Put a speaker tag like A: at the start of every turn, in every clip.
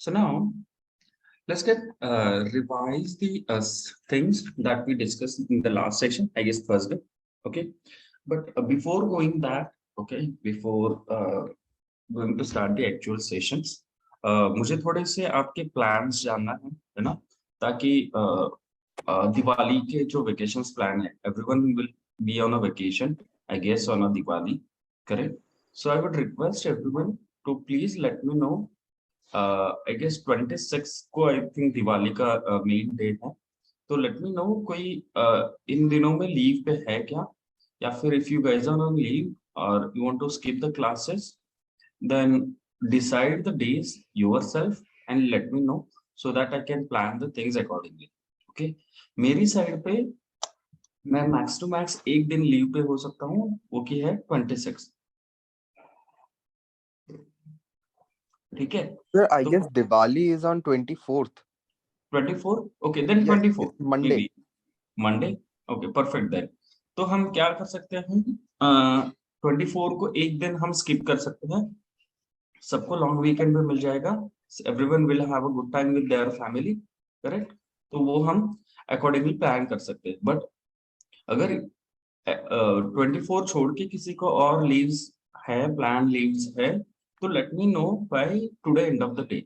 A: So now let's get revise the things that we discussed in the last section, I guess Thursday. Okay, but before going that, okay, before going to start the actual sessions, मुझे थोड़े से आपके plans जानना है ना, ताकि दिवाली के जो vacations plan है, everyone will be on a vacation, I guess on a Diwali, correct? So I would request everyone to please let me know. I guess 26 को I think दिवाली का मेन डे है, तो let me know कोई इन दिनों में leave पे है क्या, या फिर if you guys are on leave or you want to skip the classes, then decide the days yourself and let me know so that I can plan the things accordingly. Okay, मेरी side पे मैं max to max एक दिन leave पे हो सकता हूँ, वो की है 26, ठीक है?
B: Sir, I
A: तो
B: guess Diwali is on 24th.
A: 24, okay, then
B: Yes,
A: 24
B: it's Monday.
A: maybe Monday, okay, perfect then. तो हम क्या कर सकते हैं, 24 को एक दिन हम स्किप कर सकते हैं, सबको लॉन्ग वीकेंड पे मिल जाएगा, everyone will have a good time with their family, correct? तो वो हम accordingly प्लान कर सकते हैं. बट अगर 24 छोड़ के किसी को और लीव्स है, प्लान लीव्स है, तो let me know by today end of the day,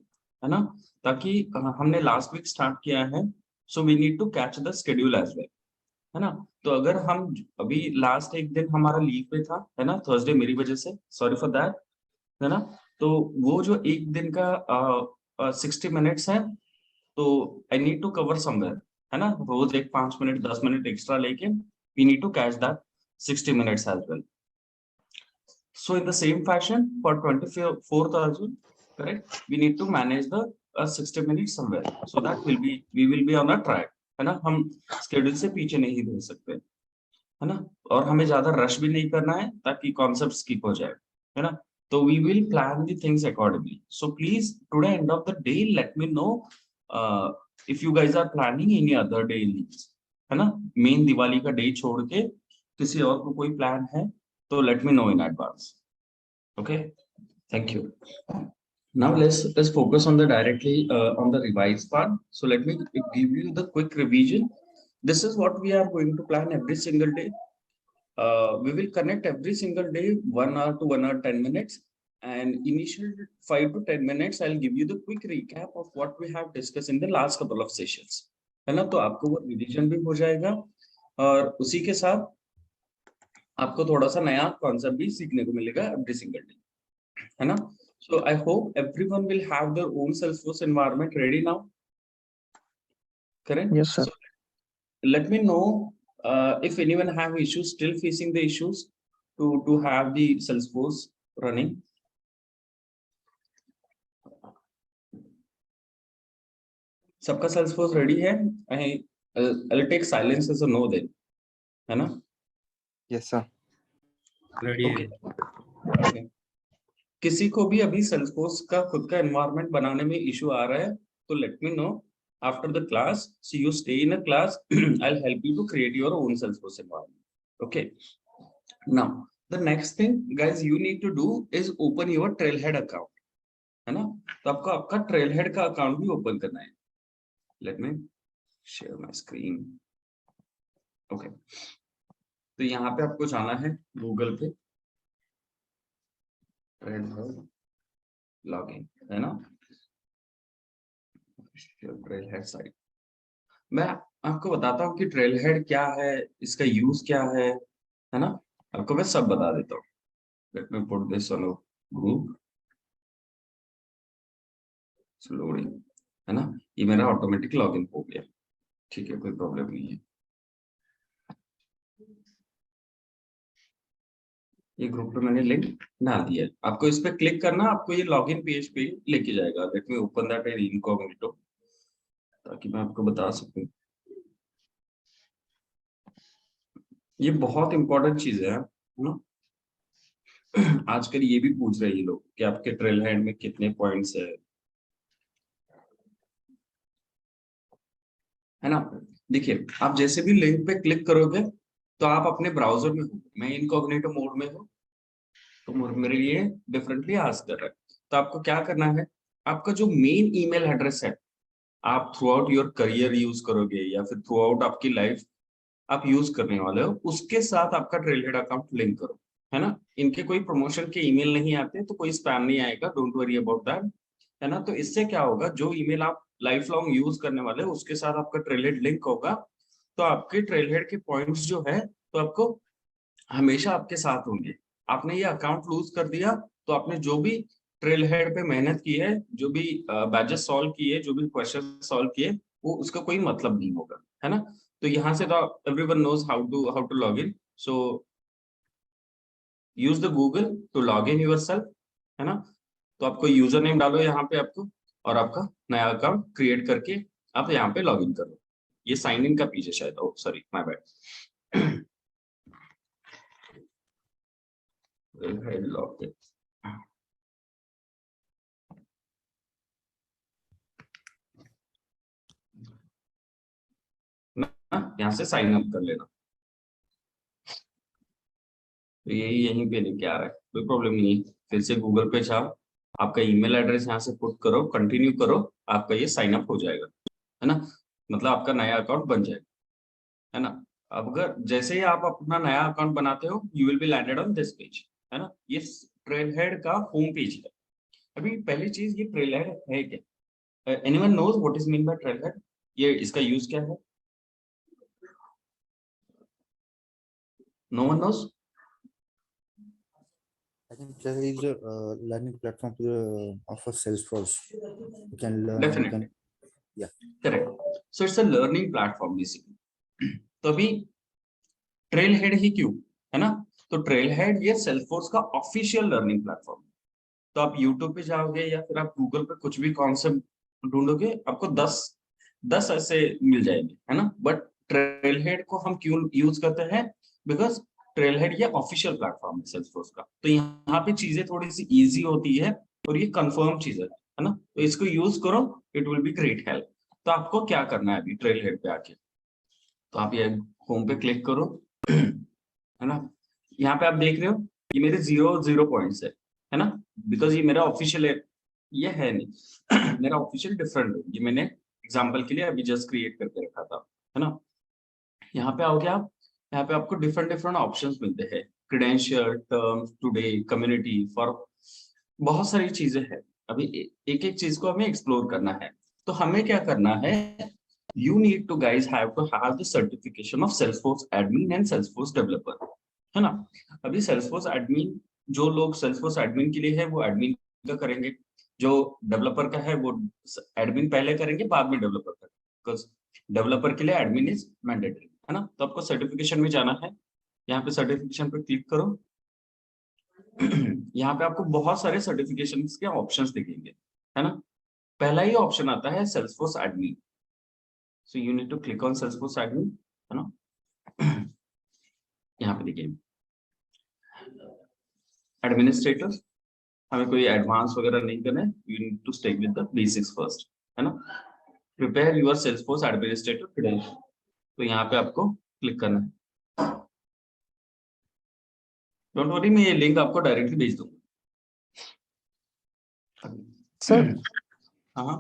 A: है ना, ताकि हमने लास्ट वीक स्टार्ट किया है, so we need to catch the schedule as well, है ना? तो अगर हम अभी लास्ट एक दिन हमारा लीव पे था, है ना, थर्सडे, मेरी वजह से, सॉरी फॉर दैट, है ना, तो वो जो एक दिन का 60 मिनट्स है, तो I need to cover somewhere, है ना, रोज एक 5 मिनट 10 मिनट एक्स्ट्रा लेके we need to catch that 60 minutes as well. So in the same fashion for 24th also, correct, we need to manage the 60 minutes somewhere, so that we will be on a track, है ना, हम schedule से पीछे नहीं रह सकते, है ना, और हमें ज्यादा रश भी नहीं करना है ताकि कॉन्सेप्ट स्किप हो जाए, है ना, तो we will plan the things accordingly. So please today end of the day let me know if you guys are planning any other day leaves, है ना, मेन दिवाली का डे छोड़ के किसी और को कोई प्लान है तो let me no in advance. Okay, thank you. Now let's focus on the directly on the revised part. So let me give you the quick revision. This is what we are going to plan every single day. We will connect every single day 1 hour to 1 hour 10 minutes, and initial 5 to 10 minutes I'll give you the quick recap of what we have discussed in the last couple of sessions, है ना, तो आपको वो revision भी हो जाएगा और उसी के साथ आपको थोड़ा सा नया कॉन्सेप्ट भी सीखने को मिलेगा एवरी सिंगल डे, है ना. So I hope everyone will have their own Salesforce environment ready now, correct?
C: Yes, sir.
A: So let me know if anyone have issues, still facing the issues to have the Salesforce running. सबका Salesforce ready है? I'll take silence as a no then, है ना?
B: Yes, sir.
A: Ready. Okay. Okay. किसी को भी अभी Salesforce का खुद का एनवायरनमेंट बनाने में इशू आ रहा है तो let me know after the class, so you stay in a class, I will help you to create your own Salesforce environment. Okay, now the next thing guys you need to do is open your Trailhead account, है ना, तो आपको आपका trailhead का account भी open करना है. Let me share my screen. Okay, तो यहाँ पे आपको जाना है गूगल पे, लॉगिन, है ना, ट्रेलहेड साइट. मैं आपको बताता हूँ कि ट्रेलहेड क्या है, इसका यूज क्या है ना, आपको मैं सब बता देता हूँ. Let me put this on group loading, है ना, ये मेरा ऑटोमेटिक लॉगिन हो गया, ठीक है, कोई प्रॉब्लम नहीं है. ये ग्रुप पे मैंने लिंक डाल दिया है, आपको इस पे क्लिक करना, आपको ये लॉगिन पेज पे लेके जाएगा. Let me open that in incognito ताकि मैं आपको बता सकूं. ये बहुत इंपॉर्टेंट चीज है ना, आजकल ये भी पूछ रहे हैं लोग कि आपके ट्रेलहेड में कितने पॉइंट्स है ना. देखिए, आप जैसे भी लिंक पे क्लिक करोगे तो आप अपने ब्राउजर में हो, मैं इनकॉग्निटो मोड में हूँ, तो मेरे लिए डिफरेंटली आस्क कर रहा है. तो आपको क्या करना है, आपका जो मेन ईमेल एड्रेस है, आप through out your career use करोगे या फिर थ्रू आउट आपकी लाइफ आप यूज करने वाले हो, उसके साथ आपका ट्रेलहेड अकाउंट लिंक करो, है ना। इनके कोई प्रमोशन के ईमेल नहीं आते तो कोई स्पैम नहीं आएगा, डोंट वरी अबाउट दैट, है ना। तो इससे क्या होगा, जो ईमेल आप लाइफ लॉन्ग यूज करने वाले हो उसके साथ आपका ट्रेलहेड लिंक होगा, तो आपके ट्रेलहेड के पॉइंट्स जो है तो आपको हमेशा आपके साथ होंगे। आपने ये अकाउंट लूज कर दिया तो आपने जो भी ट्रेल हेड पे मेहनत की है, जो भी बैजेस सॉल्व किए, जो भी क्वेश्चन सॉल्व किए, वो उसका कोई मतलब नहीं होगा, है ना। तो यहाँ से तो everyone knows how to log in, so use the Google to log in yourself, है ना। तो आपको यूजर नेम डालो यहाँ पे आपको, और आपका नया अकाउंट क्रिएट करके आप यहाँ पे लॉग इन करो। ये साइन इन का पीछे शायद, oh sorry my bad. Log in ना, यहाँ से साइन अप कर लेना। तो यही यहीं पे लेके आ रहा है, कोई प्रॉब्लम नहीं है। फिर से गूगल पे जाओ, आपका ईमेल एड्रेस यहाँ से पुट करो, कंटिन्यू करो, आपका ये साइन अप हो जाएगा, है ना। मतलब आपका नया अकाउंट बन जाएगा, है ना। अब अगर जैसे ही आप अपना नया अकाउंट बनाते हो, you will be landed on this page, है ना। ये ट्रेल हेड का होम पेज है। अभी पहली चीज, ये ट्रेल हेड है क्या? Anyone knows what is mean by Trailhead? ये इसका यूज क्या है? No one knows?
C: I think there is a learning platform of a Salesforce. You can learn. You
A: definitely,
C: can, yeah.
A: Correct. So it's a learning platform basically. तो अभी trail head ही क्यों, है ना। तो ट्रेल हेड ये Salesforce का official learning platform. तो आप यूट्यूब पे जाओगे या फिर आप गूगल पे कुछ भी कॉन्सेप्ट ढूंढोगे, आपको 10 ऐसे मिल जाएंगे, है ना। बट ट्रेल हेड को हम क्यों यूज करते हैं? बिकॉज ट्रेल हेड ये ऑफिशियल प्लेटफॉर्म है सेल्सफोर्स का, तो यहाँ पे चीजें थोड़ी सी इजी होती है और ये कंफर्म चीज है ना। तो इसको यूज करो, it will be great help. तो आपको क्या करना है अभी ट्रेल हेड पे आके, तो आप ये होम पे क्लिक करो, है ना। यहाँ पे आप देख रहे हो ये मेरे 0 पॉइंट्स है ना। बिकॉज ये मेरा ऑफिशियल है, ये है नहीं। मेरा ऑफिशियल डिफरेंट है, ये मैंने एग्जांपल के लिए अभी जस्ट क्रिएट करके रखा था, है ना। यहाँ पे आओगे आप, यहाँ पे आपको डिफरेंट डिफरेंट ऑप्शंस मिलते हैं, credential, terms, today, community, for बहुत सारी चीजें हैं। अभी एक एक चीज को हमें एक्सप्लोर करना है। तो हमें क्या करना है, you need to guys have to have the certification of Salesforce admin and Salesforce developer, है ना। अभी Salesforce admin, जो लोग Salesforce admin के लिए है वो admin का करेंगे, जो डेवलपर का है वो admin पहले करेंगे बाद में डेवलपर का, बिकॉज डेवलपर के लिए admin इज मैंडेटरी, है ना। तो आपको सर्टिफिकेशन में जाना है, यहाँ पे सर्टिफिकेशन पे क्लिक करो। यहाँ पे आपको बहुत सारे सर्टिफिकेशन के ऑप्शंस दिखेंगे, है ना। पहला ही ऑप्शन आता है Salesforce admin, so you need to click on Salesforce admin, है ना। यहाँ पे देखिए एडमिनिस्ट्रेटर, हमें कोई एडवांस वगैरह नहीं करना है, you need to stay with the basics first, है ना। Prepare your Salesforce administrator credential, तो यहाँ पे आपको क्लिक करना है। डोंट वरी, मैं ये लिंक आपको डायरेक्टली भेज दूंगा।
B: Sir,
A: हाँ,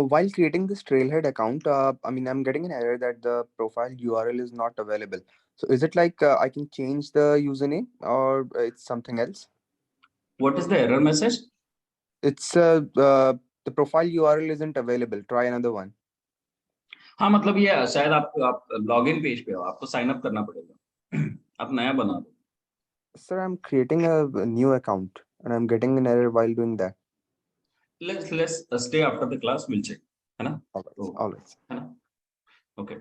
B: while creating this trailhead account, I mean, I'm getting an error that the profile URL is not available. So is it like I can change the username or it's something else?
A: What is the error message?
B: It's the profile URL isn't available. Try another one.
A: हाँ, मतलब ये शायद आप login page पे हो, आपको sign up करना पड़ेगा। आप नया बना दो।
B: Sir, I'm creating a new account and I'm getting an error while doing that.
A: let's stay after the class, we'll check, है ना।
B: All right.
A: तो
B: All right.
A: है ना, okay.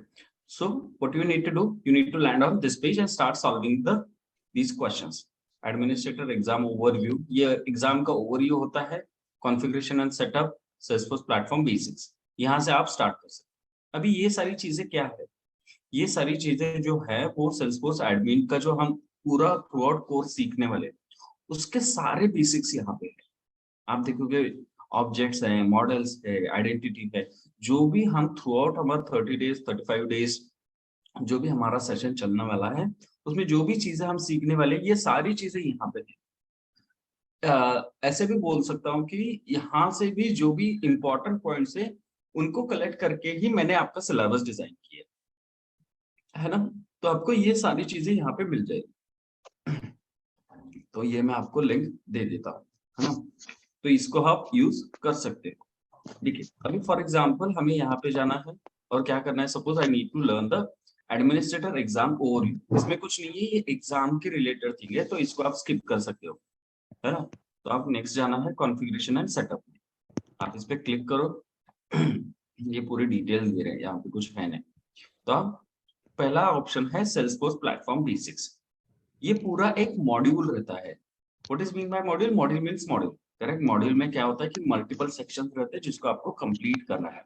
A: So what you need to do, you need to land on this page and start solving these questions. Administrator exam overview, ये exam का overview होता है। Configuration and setup, Salesforce platform basics, यहाँ से आप start कर सकते हैं। अभी ये सारी चीजें क्या है, ये सारी चीजें जो है वो सेल्सफोर्स एडमिन का जो हम पूरा थ्रू आउट कोर्स सीखने वाले, उसके सारे बेसिक्स यहाँ पे है। आप देखोगे ऑब्जेक्ट्स हैं, मॉडल्स है, आइडेंटिटी है, जो भी हम थ्रू आउट हमारा 30 डेज 35 डेज जो भी हमारा सेशन चलने वाला है, उसमें जो भी चीजें हम सीखने वाले, ये सारी चीजें यहाँ पे है। ऐसे भी बोल सकता हूँ कि यहाँ से भी जो भी इंपॉर्टेंट पॉइंट्स है उनको कलेक्ट करके ही मैंने आपका सिलेबस डिजाइन किया है ना। तो आपको ये सारी चीजें यहाँ पे मिल जाएगी। तो ये मैं आपको लिंक दे देता हूँ, है ना। तो इसको आप यूज कर सकते हो। देखिए अभी फॉर एग्जांपल हमें यहाँ पे जाना है और क्या करना है। Suppose I need to learn the administrator exam overview. इसमें कुछ नहीं है, ये एग्जाम के रिलेटेड थिंग है, तो इसको आप स्किप कर सकते हो, है ना। तो आप नेक्स्ट जाना है कॉन्फ़िगरेशन एंड सेटअप में, आप इस पे क्लिक करो। ये पूरी डिटेल्स दे रहे हैं, यहाँ पे कुछ है नहीं। तो आप पहला ऑप्शन है सेल्सफोर्स प्लेटफॉर्म बेसिक्स। ये पूरा एक मॉड्यूल रहता है। What is mean bye module? Module means module, correct. Module में क्या होता है कि मल्टीपल सेक्शंस रहते हैं जिसको आपको कंप्लीट करना है।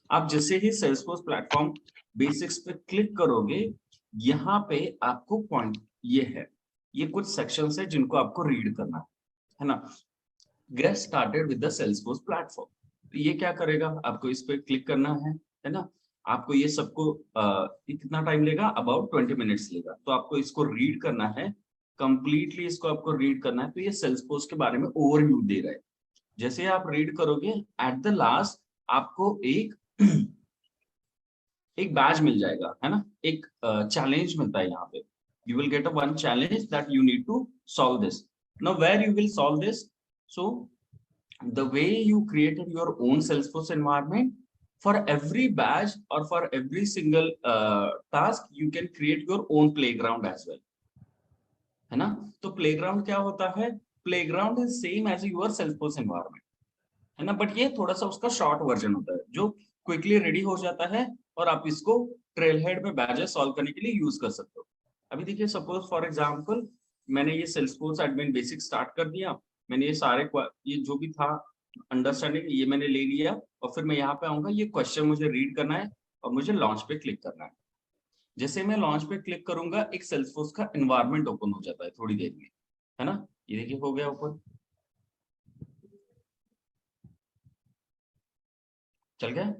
A: आप जैसे ही सेल्सफोर्स प्लेटफॉर्म बेसिक्स पे क्लिक करोगे, यहाँ पे आपको पॉइंट ये है, ये कुछ सेक्शंस है जिनको आपको रीड करना है ना। Get started with the Salesforce platform. तो ये क्या करेगा, आपको इस पे क्लिक करना है ना। आपको ये सबको कितना टाइम लेगा, अबाउट 20 मिनट्स लेगा। तो आपको इसको रीड करना है कंप्लीटली, इसको आपको रीड करना है। तो ये सेल्सफोर्स के बारे में ओवरव्यू दे रहा है। जैसे ही आप रीड करोगे, एट द लास्ट आपको एक एक बैज मिल जाएगा, है ना। एक चैलेंज मिलता है यहाँ पे। You will get a one challenge that you need to solve this. Now where you will solve this? So the way you created your own Salesforce environment, for every badge or for every single task, you can create your own playground as well, है ना। तो playground क्या होता है? Playground is same as your Salesforce environment, है ना। But ये थोड़ा सा उसका शॉर्ट वर्जन होता है जो क्विकली रेडी हो जाता है और आप इसको ट्रेल हेड में बैजेस सॉल्व करने के लिए यूज कर सकते हो। अभी देखिए सपोज फॉर एग्जांपल मैंने ये सेल्सफोर्स एडमिन बेसिक स्टार्ट कर दिया। मैंने ये सारे ये जो भी था अंडरस्टैंडिंग ये मैंने ले लिया, और फिर मैं यहाँ पे आऊंगा, ये क्वेश्चन मुझे रीड करना है और मुझे लॉन्च पे क्लिक करना है। जैसे मैं लॉन्च पे क्लिक करूंगा, एक सेल्सफोर्स का एनवायरनमेंट ओपन हो जाता है थोड़ी देर में, है ना। ये देखिए हो गया ओपन, चल गया।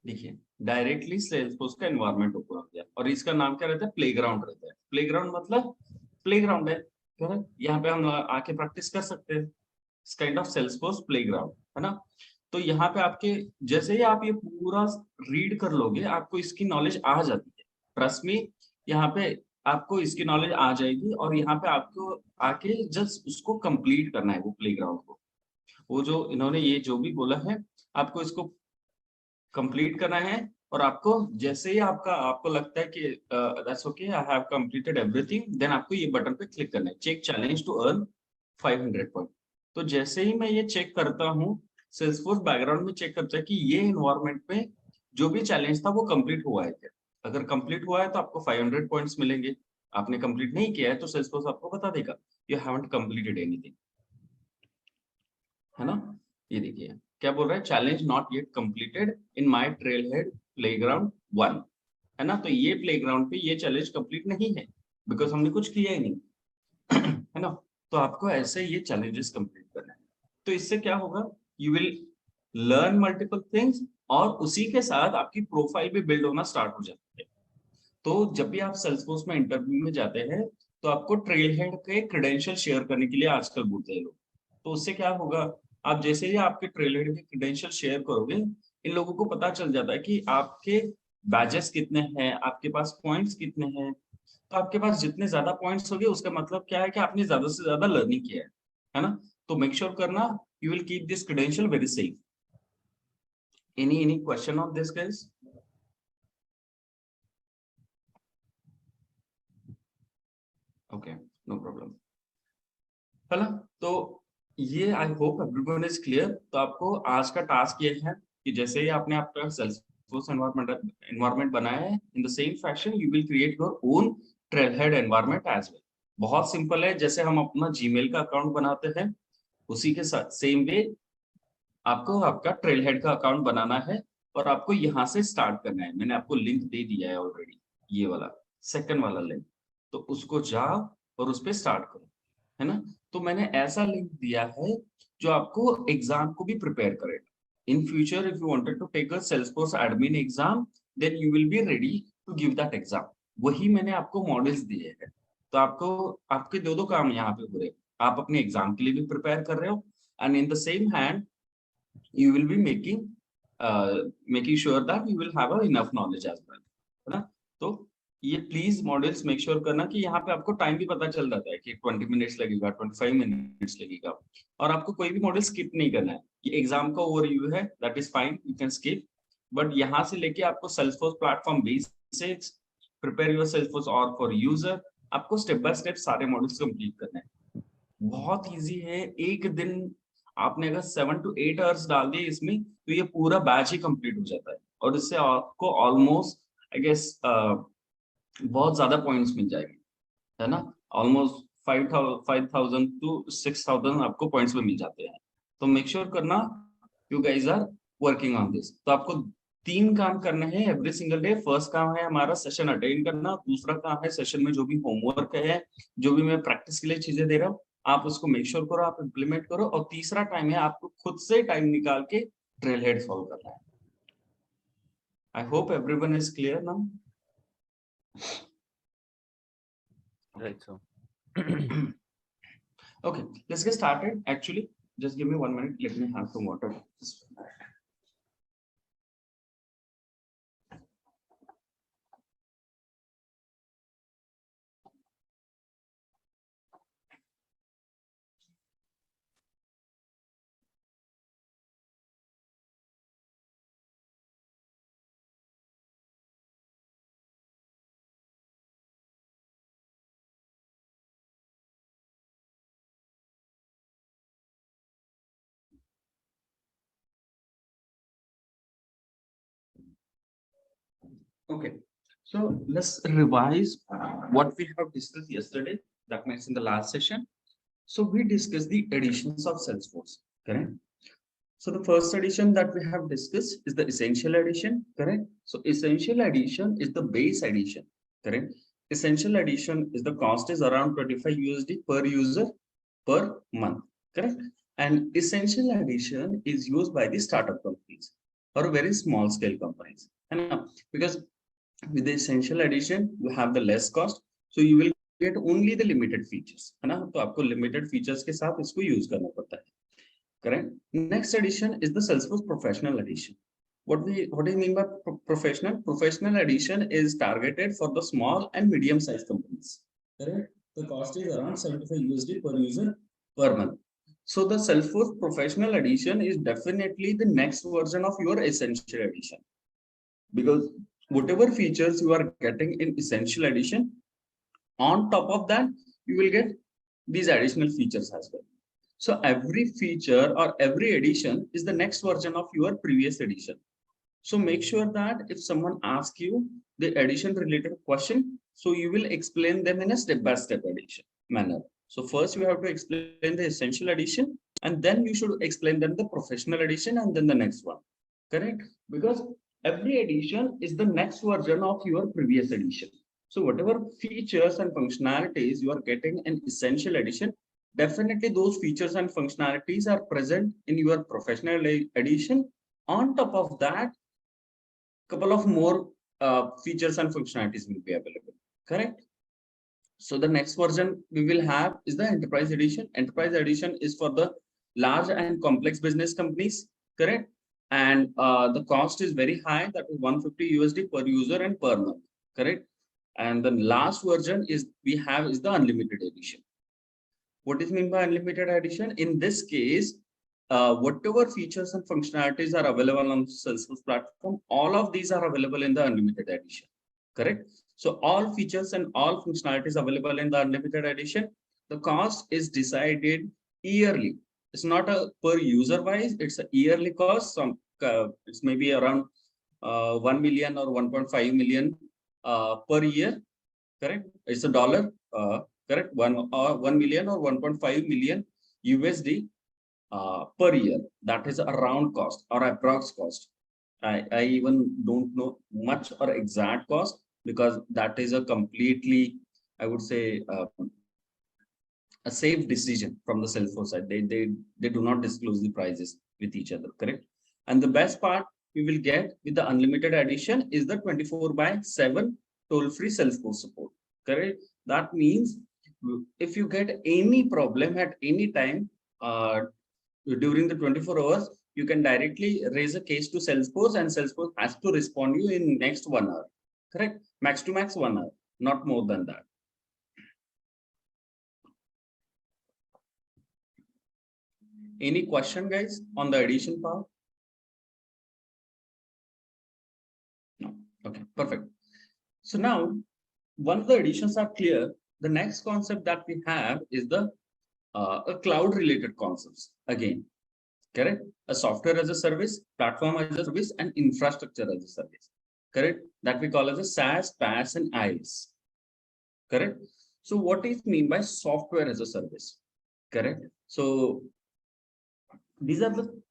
A: देखिए डायरेक्टली सेल्सफोर्स का एनवायरनमेंट ओपन हो गया और इसका नाम क्या रहता है? प्लेग्राउंड रहता है। प्लेग्राउंड मतलब प्लेग्राउंड है, करेक्ट। यहाँ पे हम आके प्रैक्टिस कर सकते हैं। It's kind of Salesforce playground, है ना। तो यहाँ पे आपके जैसे ही आप ये पूरा रीड कर लोगे, आपको इसकी नॉलेज आ जाती है। ट्रस्ट मी, यहाँ पे आपको इसकी नॉलेज आ जाएगी और यहाँ पे आपको आके जस्ट उसको कंप्लीट करना है, वो प्लेग्राउंड को। वो जो इन्होंने ये जो भी बोला है, आपको इसको कंप्लीट करना है। और आपको जैसे ही आपको लगता है कि that's okay, I have completed everything, then आपको ये बटन पे क्लिक करना है, check challenge to earn 500 point. तो जैसे ही मैं ये चेक करता हूँ, सेल्सफोर्स बैकग्राउंड में चेक करता है कि ये एनवायरनमेंट में जो भी चैलेंज था वो कंप्लीट हुआ है क्या। अगर कंप्लीट हुआ है तो आपको 500 पॉइंट्स मिलेंगे। आपने कंप्लीट नहीं किया है तो सेल्सफोर्स आपको बता देगा यू हैवंट कंप्लीटेड एनीथिंग, है ना। ये देखिए क्या बोल रहा है, challenge not yet completed in my trail head playground 1, है ना। तो ये प्लेग्राउंड पे ये चैलेंज कंप्लीट नहीं है बिकॉज हमने कुछ किया ही नहीं। है ना। तो आपको ऐसे ये चैलेंजेस कंप्लीट करना है। तो इससे क्या होगा, you will learn multiple things और उसी के साथ आपकी प्रोफाइल भी बिल्ड होना स्टार्ट हो जाती है। तो जब भी आप सेल्सफोर्स में इंटरव्यू में जाते हैं तो आपको ट्रेल हेड के क्रेडेंशियल शेयर करने के लिए आजकल बोलते हैं लोग। तो उससे क्या होगा, आप जैसे ही आपके ट्रेल हेड के क्रेडेंशियल शेयर करोगे, इन लोगों को पता चल जाता है कि आपके बैजेस कितने हैं, आपके पास पॉइंट्स कितने हैं। तो आपके पास जितने ज्यादा पॉइंट्स होंगे उसका मतलब क्या है कि आपने ज्यादा से ज्यादा लर्निंग किया है ना। तो मेक श्योर करना you will keep this credential very safe. Any question on this guys? Okay, no problem, है ना। तो ये I hope everyone is clear. तो आपको आज का टास्क ये है कि जैसे ही आपने आपका सेल्सफोर्स एनवायरनमेंट बनाया है, in the same fashion you will create your own Trailhead environment as well. बहुत सिंपल है, जैसे हम अपना जीमेल का अकाउंट बनाते हैं उसी के साथ सेम वे आपको आपका ट्रेलहेड का अकाउंट बनाना है और आपको यहाँ से स्टार्ट करना है। मैंने आपको लिंक दे दिया है ऑलरेडी, ये वाला सेकंड वाला लिंक। तो उसको जाओ और उस पर स्टार्ट करो, है ना। तो मैंने ऐसा लिंक दिया है जो आपको एग्जाम को भी प्रिपेयर करेगा। In future if you wanted to take a Salesforce admin exam, then you will be ready to give that exam. वही मैंने आपको मॉडल्स दिए हैं। तो आपको आपके दो काम यहाँ पे हो रहे हैं। आप अपने एग्जाम के लिए भी प्रिपेयर कर रहे हो, and in the same hand you will be making sure that you will have enough knowledge as well, है ना? तो ये प्लीज मॉड्यूल्स मेक श्योर करना कि यहाँ पे आपको टाइम भी पता चल जाता है कि 20 मिनट्स लगेगा, 25 मिनट्स लगेगा, और आपको कोई भी मॉड्यूल स्किप नहीं करना है। ये एग्जाम का ओवरव्यू है, that is fine, you can skip, but यहाँ से लेके आपको Salesforce platform basics, prepare your Salesforce और फॉर यूजर, आपको स्टेप बाय स्टेप सारे मॉड्यूल्स कंप्लीट करने हैं। बहुत इजी है, एक दिन आपने अगर 7 to 8 आवर्स डाल दिए इसमें, तो ये पूरा बैच ही कंप्लीट हो जाता है, और इससे आपको ऑलमोस्ट आई गेस बहुत ज्यादा पॉइंट्स मिल जाएंगे, है ना? ऑलमोस्ट 5,000 to 6,000 आपको पॉइंट्स में मिल जाते हैं। तो मेक श्योर करना you guys are working on this. तो आपको 3 काम करने हैं एवरी सिंगल डे। फर्स्ट काम है हमारा सेशन अटेंड करना, दूसरा काम है सेशन में जो भी होमवर्क है, जो भी मैं प्रैक्टिस के लिए चीजें दे रहा हूँ, आप उसको मेक श्योर करो, आप इम्प्लीमेंट करो, और तीसरा टाइम है आपको खुद से टाइम निकाल के ट्रेल हेड सॉल्व करना है। आई hope everyone is clear now.
B: Right, so
A: Okay, let's get started. Actually, just give me 1 minute, let me have some water. Okay, so let's revise what we have discussed yesterday, that means in the last session. So we discussed the additions of Salesforce, correct? So the first addition that we have discussed is the essential addition, correct? So essential addition is the base addition, correct? Essential addition is the cost is around 25 USD per user per month, correct? And essential addition is used by the startup companies or very small scale companies, because with the essential addition you have the less cost, so you will get only the limited features, है ना? तो आपको limited features के साथ इसको use करना पड़ता है, correct? Next addition is the Salesforce professional edition. What do you mean by professional? Professional edition is targeted for the small and medium sized companies, correct? The cost is around 75 USD per user per month. So the Salesforce professional edition is definitely the next version of your essential edition, because whatever features you are getting in essential edition, on top of that you will get these additional features as well. So every feature or every edition is the next version of your previous edition. So make sure that if someone asks you the edition related question, so you will explain them in a step-by-step edition manner. So first you have to explain the essential edition, and then you should explain them the professional edition, and then the next one, correct? Because every edition is the next version of your previous edition. So whatever features and functionalities you are getting in essential edition, definitely those features and functionalities are present in your professional edition. On top of that, couple of more features and functionalities will be available, correct? So the next version we will have is the enterprise edition. Enterprise edition is for the large and complex business companies, correct? And the cost is very high, that is 150 USD per user and per month, correct? And the last version is the unlimited edition. What is mean by unlimited edition? In this case, whatever features and functionalities are available on Salesforce platform, all of these are available in the unlimited edition, correct? So all features and all functionalities available in the unlimited edition, the cost is decided yearly. It's not a per user wise, it's a yearly cost. It's maybe around 1 million or 1.5 million per year, correct? It's a dollar, correct? 1 million or 1.5 million USD per year. That is a round cost or approx cost. I even don't know much or exact cost, because that is a completely, I would say, a safe decision from the Salesforce side. They do not disclose the prices with each other, correct? And the best part we will get with the unlimited edition is the 24/7 toll-free Salesforce support, correct? That means if you get any problem at any time during the 24 hours, you can directly raise a case to Salesforce, and Salesforce has to respond you in next 1 hour. Correct? Max to max 1 hour, not more than that. Any question, guys, on the addition part? No. Okay, perfect. So now, once the additions are clear, the next concept that we have is the a cloud related concepts again. Correct? A software as a service, platform as a service, and infrastructure as a service. Correct? That we call as a SaaS, PaaS, and IaaS. Correct? So what is mean by software as a service? Correct? So these are the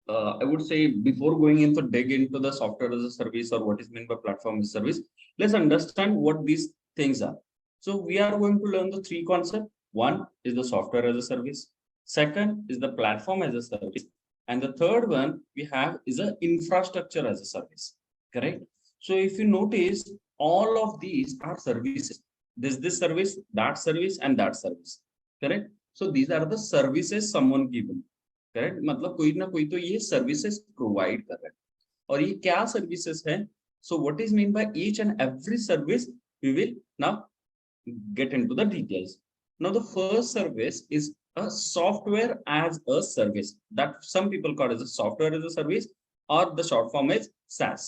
A: I would say, before going into dig into the software as a service or what is meant by platform as a service, let's understand what these things are. So we are going to learn the three concepts. One is the software as a service. Second is the platform as a service. And the third one we have is the infrastructure as a service. Correct? So if you notice, all of these are services. This service, that service, and that service. Correct? So these are the services someone given. Correct मतलब कोई ना कोई तो ये services provide कर रहा है और ये क्या सर्विसेज है so what is mean by each and every service we will now get into the details now the first service is a software as a service that some people call as a software as a service or the short form is SaaS.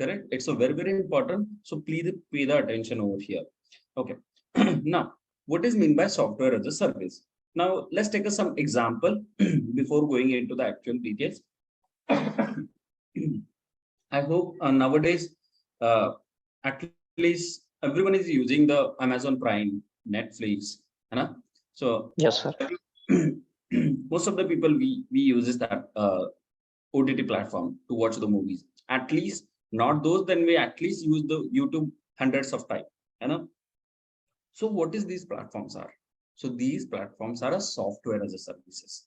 A: Correct? It's a very, very important, so please pay the attention over here. Okay. Now what is mean by software as a service? Now, let's take some example before going into the actual details. I hope nowadays, at least everyone is using the Amazon Prime, Netflix. So,
D: yes, sir.
A: Most of the people we uses that OTT platform to watch the movies. At least not those, then we at least use the YouTube hundreds of times. So, what is these platforms are? So these platforms are a software as a services.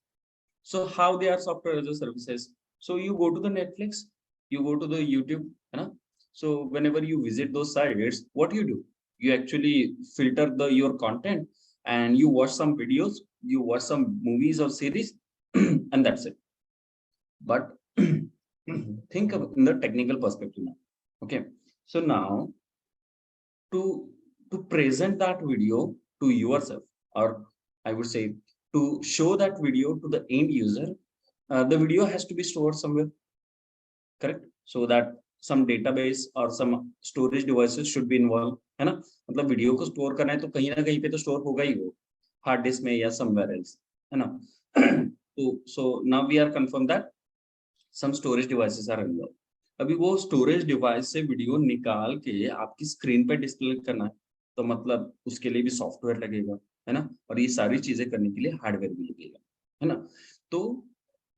A: So how they are software as a services? So you go to the Netflix, you go to the YouTube, so whenever you visit those sites, what do? You actually filter your content and you watch some videos, you watch some movies or series, and that's it. But think of in the technical perspective now. Okay, so now to present that video to yourself, or I would say to show that video to the end user, the video has to be stored somewhere. Correct? So that some database or some storage devices should be involved. है ना? मतलब video को store करना है तो कहीं ना कहीं पे तो स्टोर होगा ही वो, हार्ड डिस्क में या somewhere else, है ना? So now we are confirmed that some storage devices are involved. अभी वो स्टोरेज डिवाइस से वीडियो निकाल के आपकी स्क्रीन पे डिस्प्ले करना है, तो मतलब उसके लिए भी सॉफ्टवेयर लगेगा, है ना? और ये सारी चीजें करने के लिए हार्डवेयर भी लगेगा, है ना? तो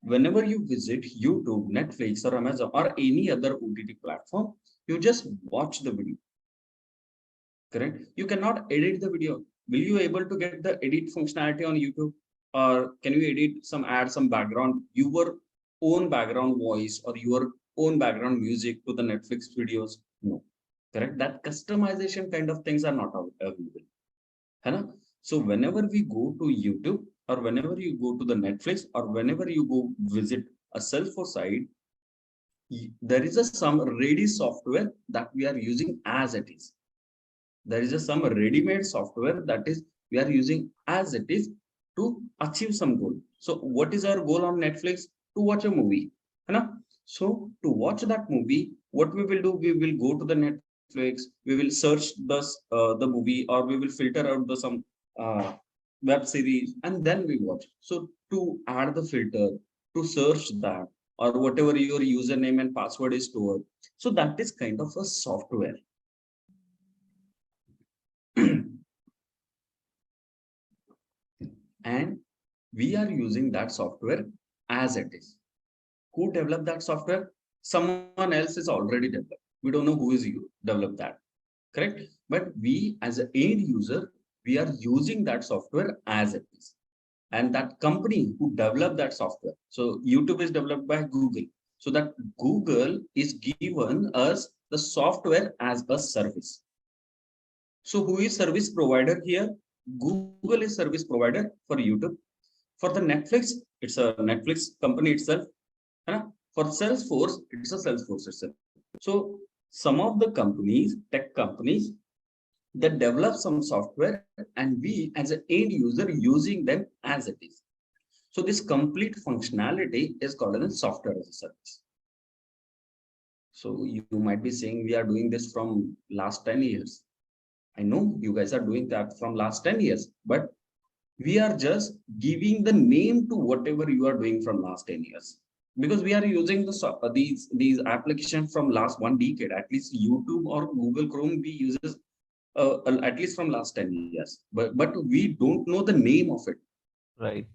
A: whenever you visit YouTube, Netflix or Amazon or any other OTT platform, you just watch the video. Correct? You cannot edit the video. Will you able to get the edit functionality on YouTube, or can you edit add some background, your own background voice or your own background music to the Netflix videos? No. Correct? That customization kind of things are not available. Hai? So whenever we go to YouTube, or whenever you go to the Netflix, or whenever you go visit a Salesforce site, there is some ready software that we are using as it is. There is some ready-made software that is we are using as it is to achieve some goal. So what is our goal on Netflix? To watch a movie. Hai? So to watch that movie, what we will do, we will go to the Netflix, we will search the movie, or we will filter out some web series, and then we watch. So to add the filter, to search that, or whatever your username and password is stored, so that is kind of a software. And we are using that software as it is. Who developed that software? Someone else is already developed. We don't know who is developed that. Correct? But we as an end user, we are using that software as it is. And that company who developed that software, so YouTube is developed by Google. So that Google is given us the software as a service. So who is service provider here? Google is service provider for YouTube. For the Netflix, it's a Netflix company itself. For Salesforce, it's a Salesforce itself. So some of the companies, tech companies, that develop some software and we as an end user using them as it is. So this complete functionality is called as software as a service. So you might be saying we are doing this from last 10 years. I know you guys are doing that from last 10 years, but we are just giving the name to whatever you are doing from last 10 years. Because we are using these applications from last 1 decade, at least YouTube or Google Chrome, we uses at least from last 10 years, but we don't know the name of it.
D: Right.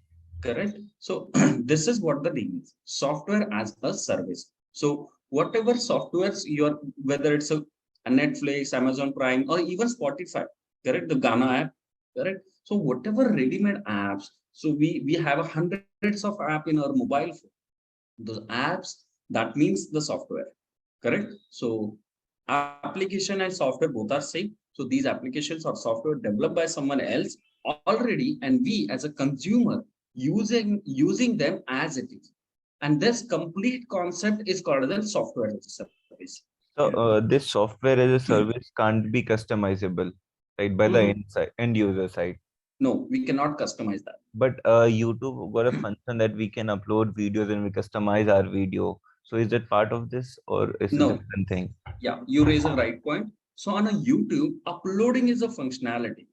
A: Correct. So this is what the name is, software as a service. So whatever softwares you are, whether it's a Netflix, Amazon Prime, or even Spotify, correct, the Ghana app, correct. So whatever ready-made apps, so we have hundreds of apps in our mobile phone. Those apps, that means the software, correct. So application and software both are same. So these applications or software developed by someone else already, and we as a consumer using them as it is. And this complete concept is called as software as a service.
D: So this software as a service can't be customizable, right, by the end user side.
A: No, we cannot customize that.
D: But YouTube got a function that we can upload videos and we customize our video. So is that part of this or is it a
A: No.
D: different thing?
A: Yeah, you raise a right point. So on a YouTube, uploading is a functionality.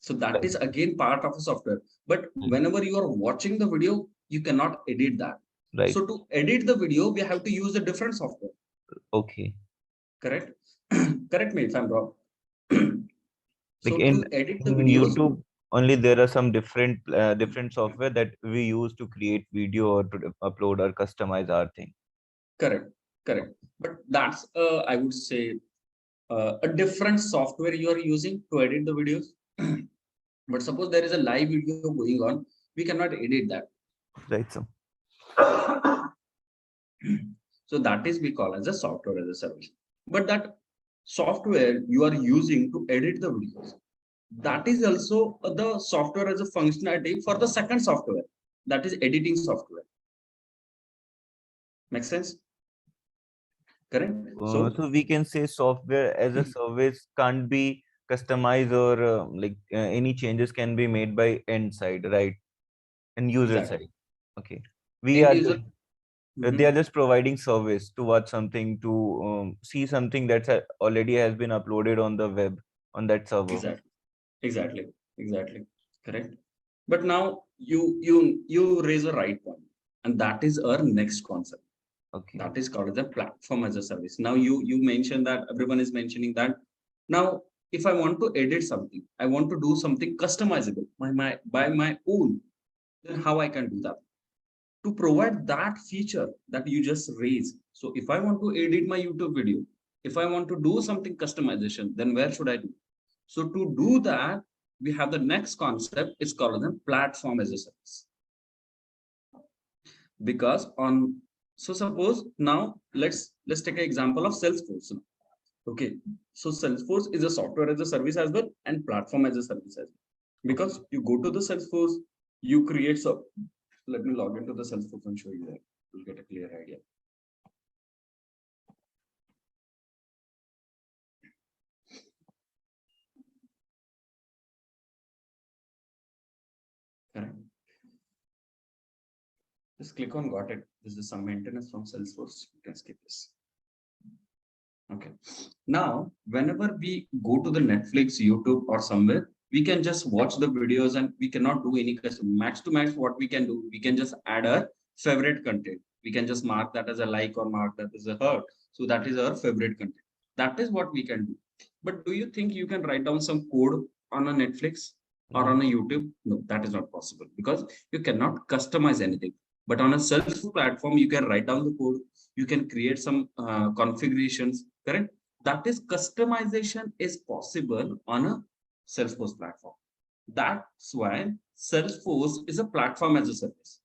A: So that is again part of a software. But whenever you are watching the video, you cannot edit that.
D: Right.
A: So to edit the video, we have to use a different software.
D: Okay.
A: Correct. Correct me if I'm wrong. So
D: Like in
A: to edit the videos,
D: YouTube, only there are some different software that we use to create video or to upload or customize our thing.
A: correct, correct. But that's I would say a different software you are using to edit the videos. But suppose there is a live video going on, we cannot edit that.
D: Right. So
A: So that is we call as a software as a service. But that software you are using to edit the videos, that is also the software as a functionality for the second software, that is editing software. Make sense? Correct.
D: so we can say software as a service can't be customized or any changes can be made by end side, right? And user side. Okay. We
A: end
D: are
A: user,
D: they are just providing service to watch something, to see something that's already has been uploaded on the web on that server.
A: Exactly. Correct. But now you raise a right point, and that is our next concept.
D: Okay.
A: That is called the platform as a service. Now you mentioned that, everyone is mentioning that. Now, if I want to edit something, I want to do something customizable by my own, then how I can do that? To provide that feature that you just raised. So if I want to edit my YouTube video, if I want to do something customization, then where should I do? So to do that, we have the next concept, it's called the platform as a service. Because so suppose now let's take an example of Salesforce. Okay, so Salesforce is a software as a service as well and platform as a service as well. Because you go to the Salesforce, you create some. Let me log into the Salesforce and show you that. You'll get a clear idea. Correct. Just click on got it. This is some maintenance from Salesforce. You can skip this. Okay. Now, whenever we go to the Netflix, YouTube, or somewhere, we can just watch the videos and we cannot do any custom. Max to max, what we can do, we can just add our favorite content. We can just mark that as a like or mark that as a heart. So that is our favorite content. That is what we can do. But do you think you can write down some code on a Netflix or on a YouTube? No, that is not possible because you cannot customize anything. But on a Salesforce platform, you can write down the code. You can create some configurations, correct? That is customization is possible on a Salesforce platform. That's why Salesforce is a platform as a service.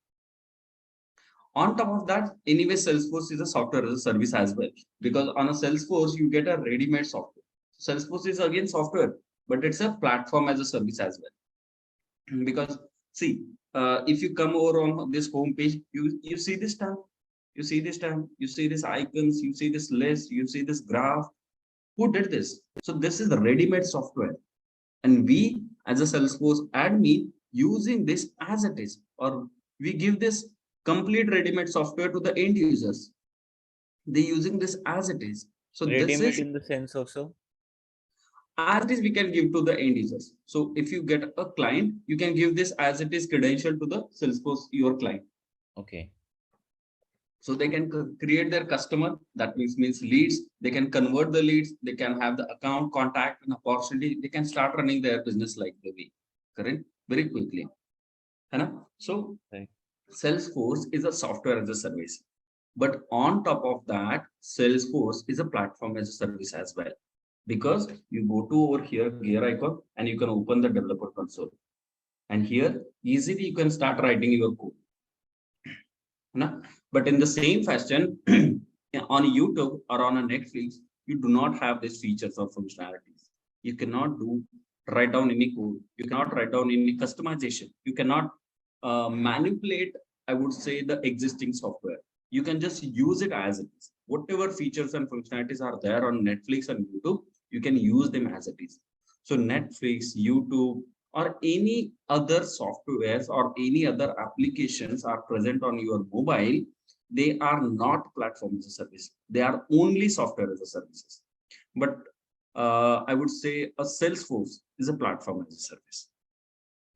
A: On top of that, anyway, Salesforce is a software as a service as well, because on a Salesforce, you get a ready-made software. Salesforce is again software, but it's a platform as a service as well. Because see, if you come over on this home page, you see this tab, you see this tab, you see this icons, you see this list, you see this graph. Who did this? So this is the ready-made software, and we as a Salesforce admin using this as it is, or we give this complete ready-made software to the end users. They using this as it is. So this
D: Ready-made
A: is
D: in the sense of so.
A: as it is we can give to the end users. So if you get a client, you can give this as it is credential to the Salesforce, your client.
D: Okay.
A: So they can create their customer, that means leads, they can convert the leads, they can have the account, contact and opportunity, they can start running their business like the way, correct? Very quickly. So
D: Right.
A: Salesforce is a software as a service. But on top of that, Salesforce is a platform as a service as well. Because you go to over here, gear icon, and you can open the developer console. And here, easily you can start writing your code. But in the same fashion, on YouTube or on a Netflix, you do not have these features or functionalities. You cannot write down any code. You cannot write down any customization. You cannot manipulate, I would say, the existing software. You can just use it as it is. Whatever features and functionalities are there on Netflix and YouTube, you can use them as it is. So Netflix, YouTube, or any other softwares or any other applications are present on your mobile, they are not platform as a service. They are only software as a services. But I would say a Salesforce is a platform as a service.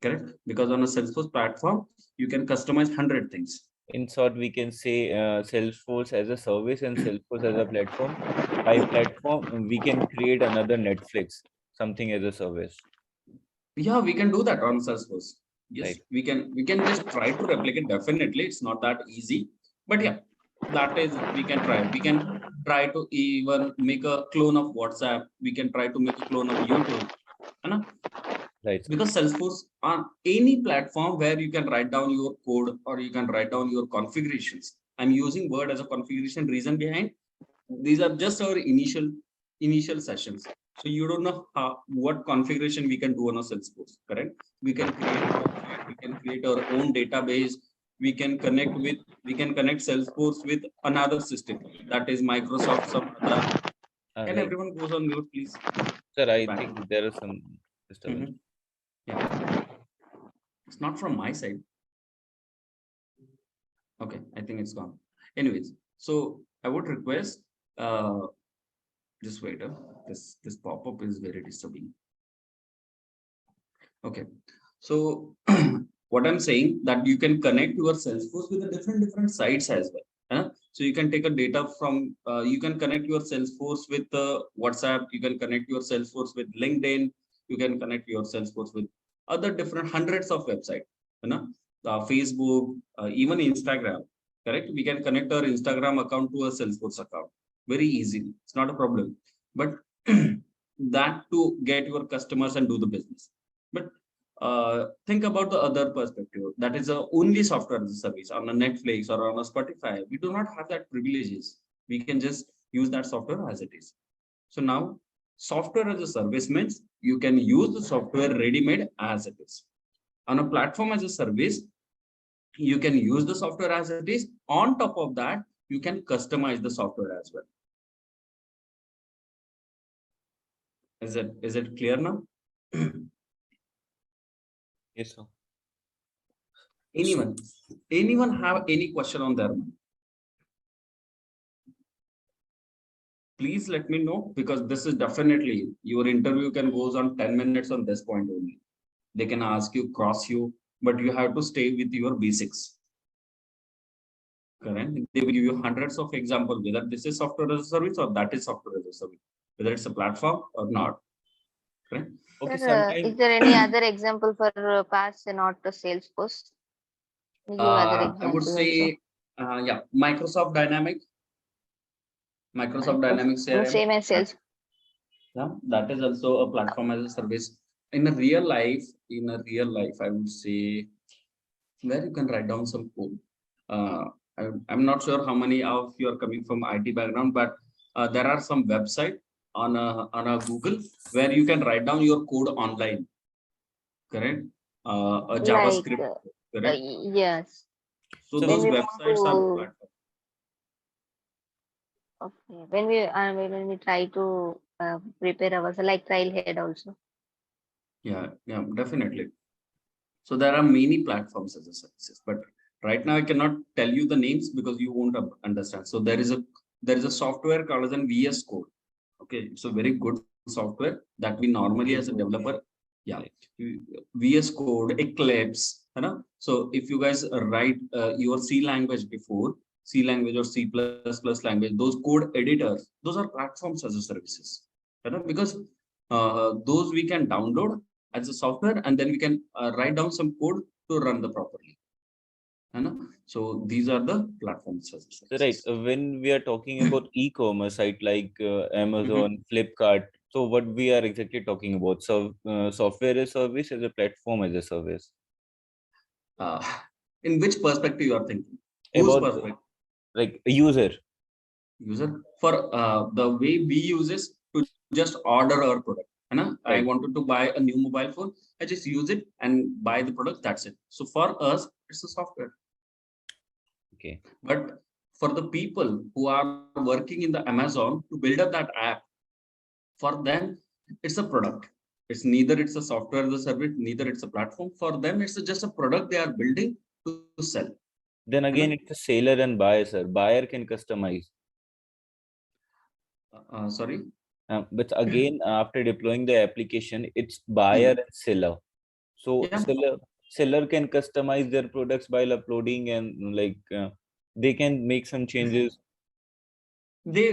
A: Correct? Because on a Salesforce platform, you can customize 100 things.
D: In short, we can say Salesforce as a service and Salesforce as a platform. By platform, we can create another Netflix, something as a service.
A: Yeah, we can do that on Salesforce. Yes,
D: Right.
A: we can just try to replicate. Definitely, it's not that easy, but yeah, that is we can try. We can try to even make a clone of WhatsApp. We can try to make a clone of YouTube.
D: Right.
A: Because Salesforce on any platform where you can write down your code or you can write down your configurations. I'm using Word as a configuration. Reason behind these are just our initial sessions. So you don't know what configuration we can do on a Salesforce, correct? We can create our own database. We can connect Salesforce with another system, that is Microsoft, some other. Can
D: Right.
A: everyone goes on mute, please?
D: Sir, I
A: Back.
D: think there are some disturbance.
A: Yeah, it's not from my side. Okay, I think it's gone. Anyways, so I would request just wait. This pop-up is very disturbing. Okay, so what I'm saying that you can connect your Salesforce with the different sites as well. So you can take a data from you can connect your Salesforce with WhatsApp. You can connect your Salesforce with LinkedIn. You can connect your Salesforce with other different hundreds of websites. Facebook, even Instagram. Correct? We can connect our Instagram account to a Salesforce account very easily. It's not a problem. But that to get your customers and do the business. But think about the other perspective. That is only software as a service on a Netflix or on a Spotify. We do not have that privileges. We can just use that software as it is. So now software as a service means you can use the software ready-made as it is. On a platform as a service, you can use the software as it is. On top of that, you can customize the software as well. Is it clear now?
D: Yes, sir.
A: Anyone have any question on their mind? Please let me know, because this is definitely your interview can goes on 10 minutes on this point only. They can ask you, cross you, but you have to stay with your basics. Correct? They will give you hundreds of examples, whether this is software as a service or that is software as a service, whether it's a platform or not. Correct?
D: Okay,
E: Sir, is there any other example for PaaS and not the Salesforce? Give other
A: I would
E: examples
A: say, yeah, Microsoft Dynamics CRM.
E: same as Salesforce.
A: Yeah, that is also a platform as a service. In a real life, I would say where you can write down some code. I'm not sure how many of you are coming from IT background, but there are some websites on a Google where you can write down your code online, correct? A
E: Like,
A: JavaScript, correct?
E: yes.
A: So
D: So
A: those
E: When we
A: websites
E: want
A: are
E: to,
A: platforms.
E: okay, when we try to prepare ourselves, like trial head also.
A: Yeah, definitely. So there are many platforms as a services, but right now I cannot tell you the names because you won't understand. So there is a software called as an VS Code. Okay, it's a very good software that we normally as a developer, yeah, VS Code, Eclipse, you know. So if you guys write your C language before, C language or C++ language, those code editors, those are platforms as a services, you know, because those we can download as a software and then we can write down some code to run the properly, you know. So these are the platforms as a
D: right,
A: services.
D: when we are talking about e-commerce site like
A: Mhm.
D: Amazon, Flipkart, so what we are exactly talking about? So software as a service as a platform as a service.
A: Uh, in which perspective you are thinking? Whose
D: About
A: perspective?
D: like a user.
A: User for the way we use is to just order our product. And I
D: Right.
A: wanted to buy a new mobile phone. I just use it and buy the product. That's it. So for us, it's a software.
D: Okay.
A: But for the people who are working in the Amazon to build up that app, for them, it's a product. It's a software as a service, neither it's a platform. For them, it's just a product they are building to sell.
D: Then
A: You know?
D: again, it's a seller and buyer, sir. Buyer can customize.
A: Sorry.
D: But again, after deploying the application, it's buyer
A: Hmm.
D: and seller. So
A: Yeah.
D: seller can customize their products while uploading and like they can make some changes.
A: They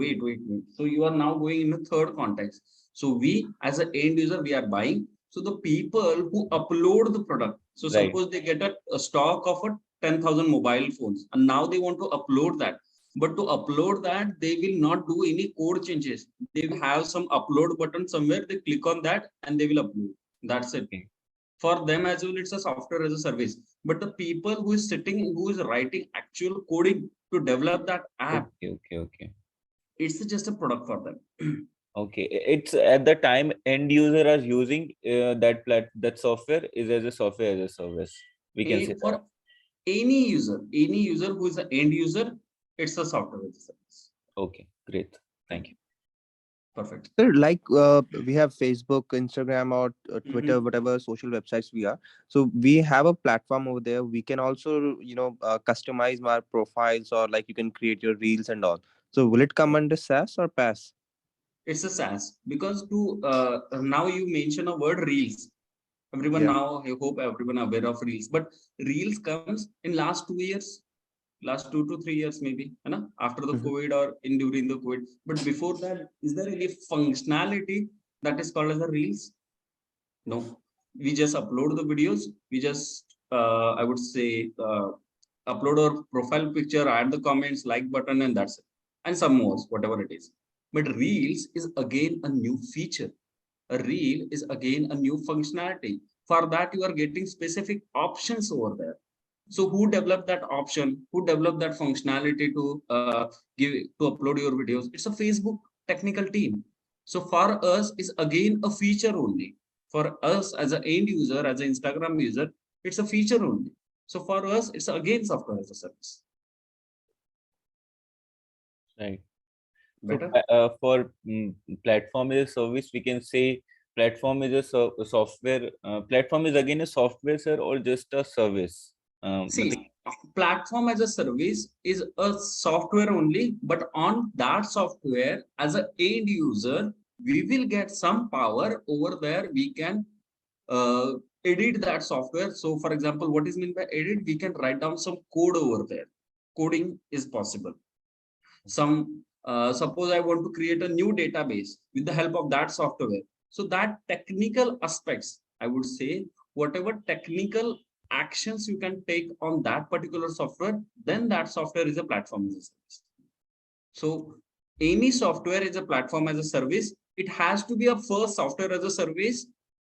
A: wait. So you are now going in a third context. So we as an end user, we are buying. So the people who upload the product. So
D: Right.
A: suppose they get a stock of a 10,000 mobile phones and now they want to upload that. But to upload that, they will not do any code changes. They will have some upload button somewhere. They click on that and they will upload. That's it.
D: Okay.
A: For them as well, it's a software as a service. But the people who is sitting, who is writing actual coding to develop that app,
D: Okay.
A: it's just a product for them.
D: Okay. It's at the time end user are using that software is as a software as a service. We can say
A: And
D: that.
A: for any user who is an end user, it's a software as a service.
D: Okay, great. Thank you.
A: Perfect.
B: Sir, like we have Facebook, Instagram, or Twitter,
A: Mhm.
B: whatever social websites we are. So we have a platform over there. We can also, customize our profiles, or like you can create your reels and all. So will it come under SaaS or PaaS?
A: It's a SaaS because to now you mention a word reels. Everyone
B: Yeah.
A: now, I hope everyone aware of reels, but reels comes in last 2 years, last 2 to 3 years maybe, you know, after the
B: Mhm.
A: COVID or in during the COVID. But before that, is there any functionality that is called as a reels? No, we just upload the videos. We just, I would say, upload our profile picture, add the comments, like button, and that's it. And some more, whatever it is. But Reels is again a new feature. A Reel is again a new functionality. For that, you are getting specific options over there. So who developed that option? Who developed that functionality to give to upload your videos? It's a Facebook technical team. So for us, is again a feature only. For us as an end user, as an Instagram user, it's a feature only. So for us, it's again software as a service.
D: Right. So
A: Better?
D: for platform as a service, we can say platform is a software. Platform is again a software, sir, or just a service. Nothing.
A: See, platform as a service is a software only, but on that software, as an end user, we will get some power over there. We can uh, edit that software. So, for example, what is meant by edit? We can write down some code over there. Coding is possible. Some suppose I want to create a new database with the help of that software. So that technical aspects, I would say, whatever technical actions you can take on that particular software, then that software is a platform as a service. So any software is a platform as a service. It has to be a first software as a service,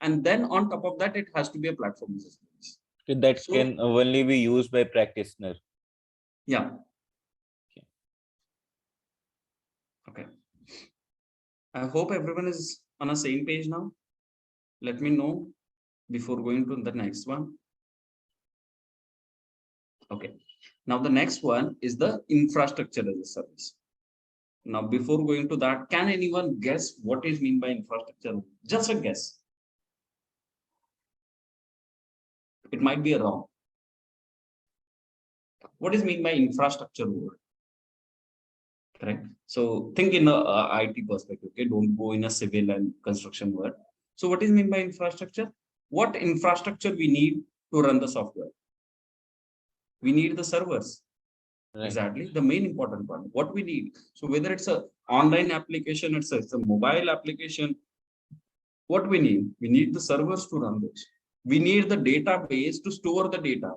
A: and then on top of that, it has to be a platform as a service.
D: That
A: So
D: can only be used by practitioner.
A: yeah. Okay. I hope everyone is on the same page now. Let me know before going to the next one. Okay. Now the next one is the infrastructure as a service. Now, before going to that, can anyone guess what is mean by infrastructure? Just a guess. It might be wrong. What is mean by infrastructure word? Correct. So think in a IT perspective. Okay, don't go in a civil and construction word. So what is mean by infrastructure? What infrastructure we need to run the software? We need the servers.
D: Right.
A: Exactly, the main important one. What we need. So whether it's a online application, it's a mobile application. What we need the servers to run this. We need the database to store the data.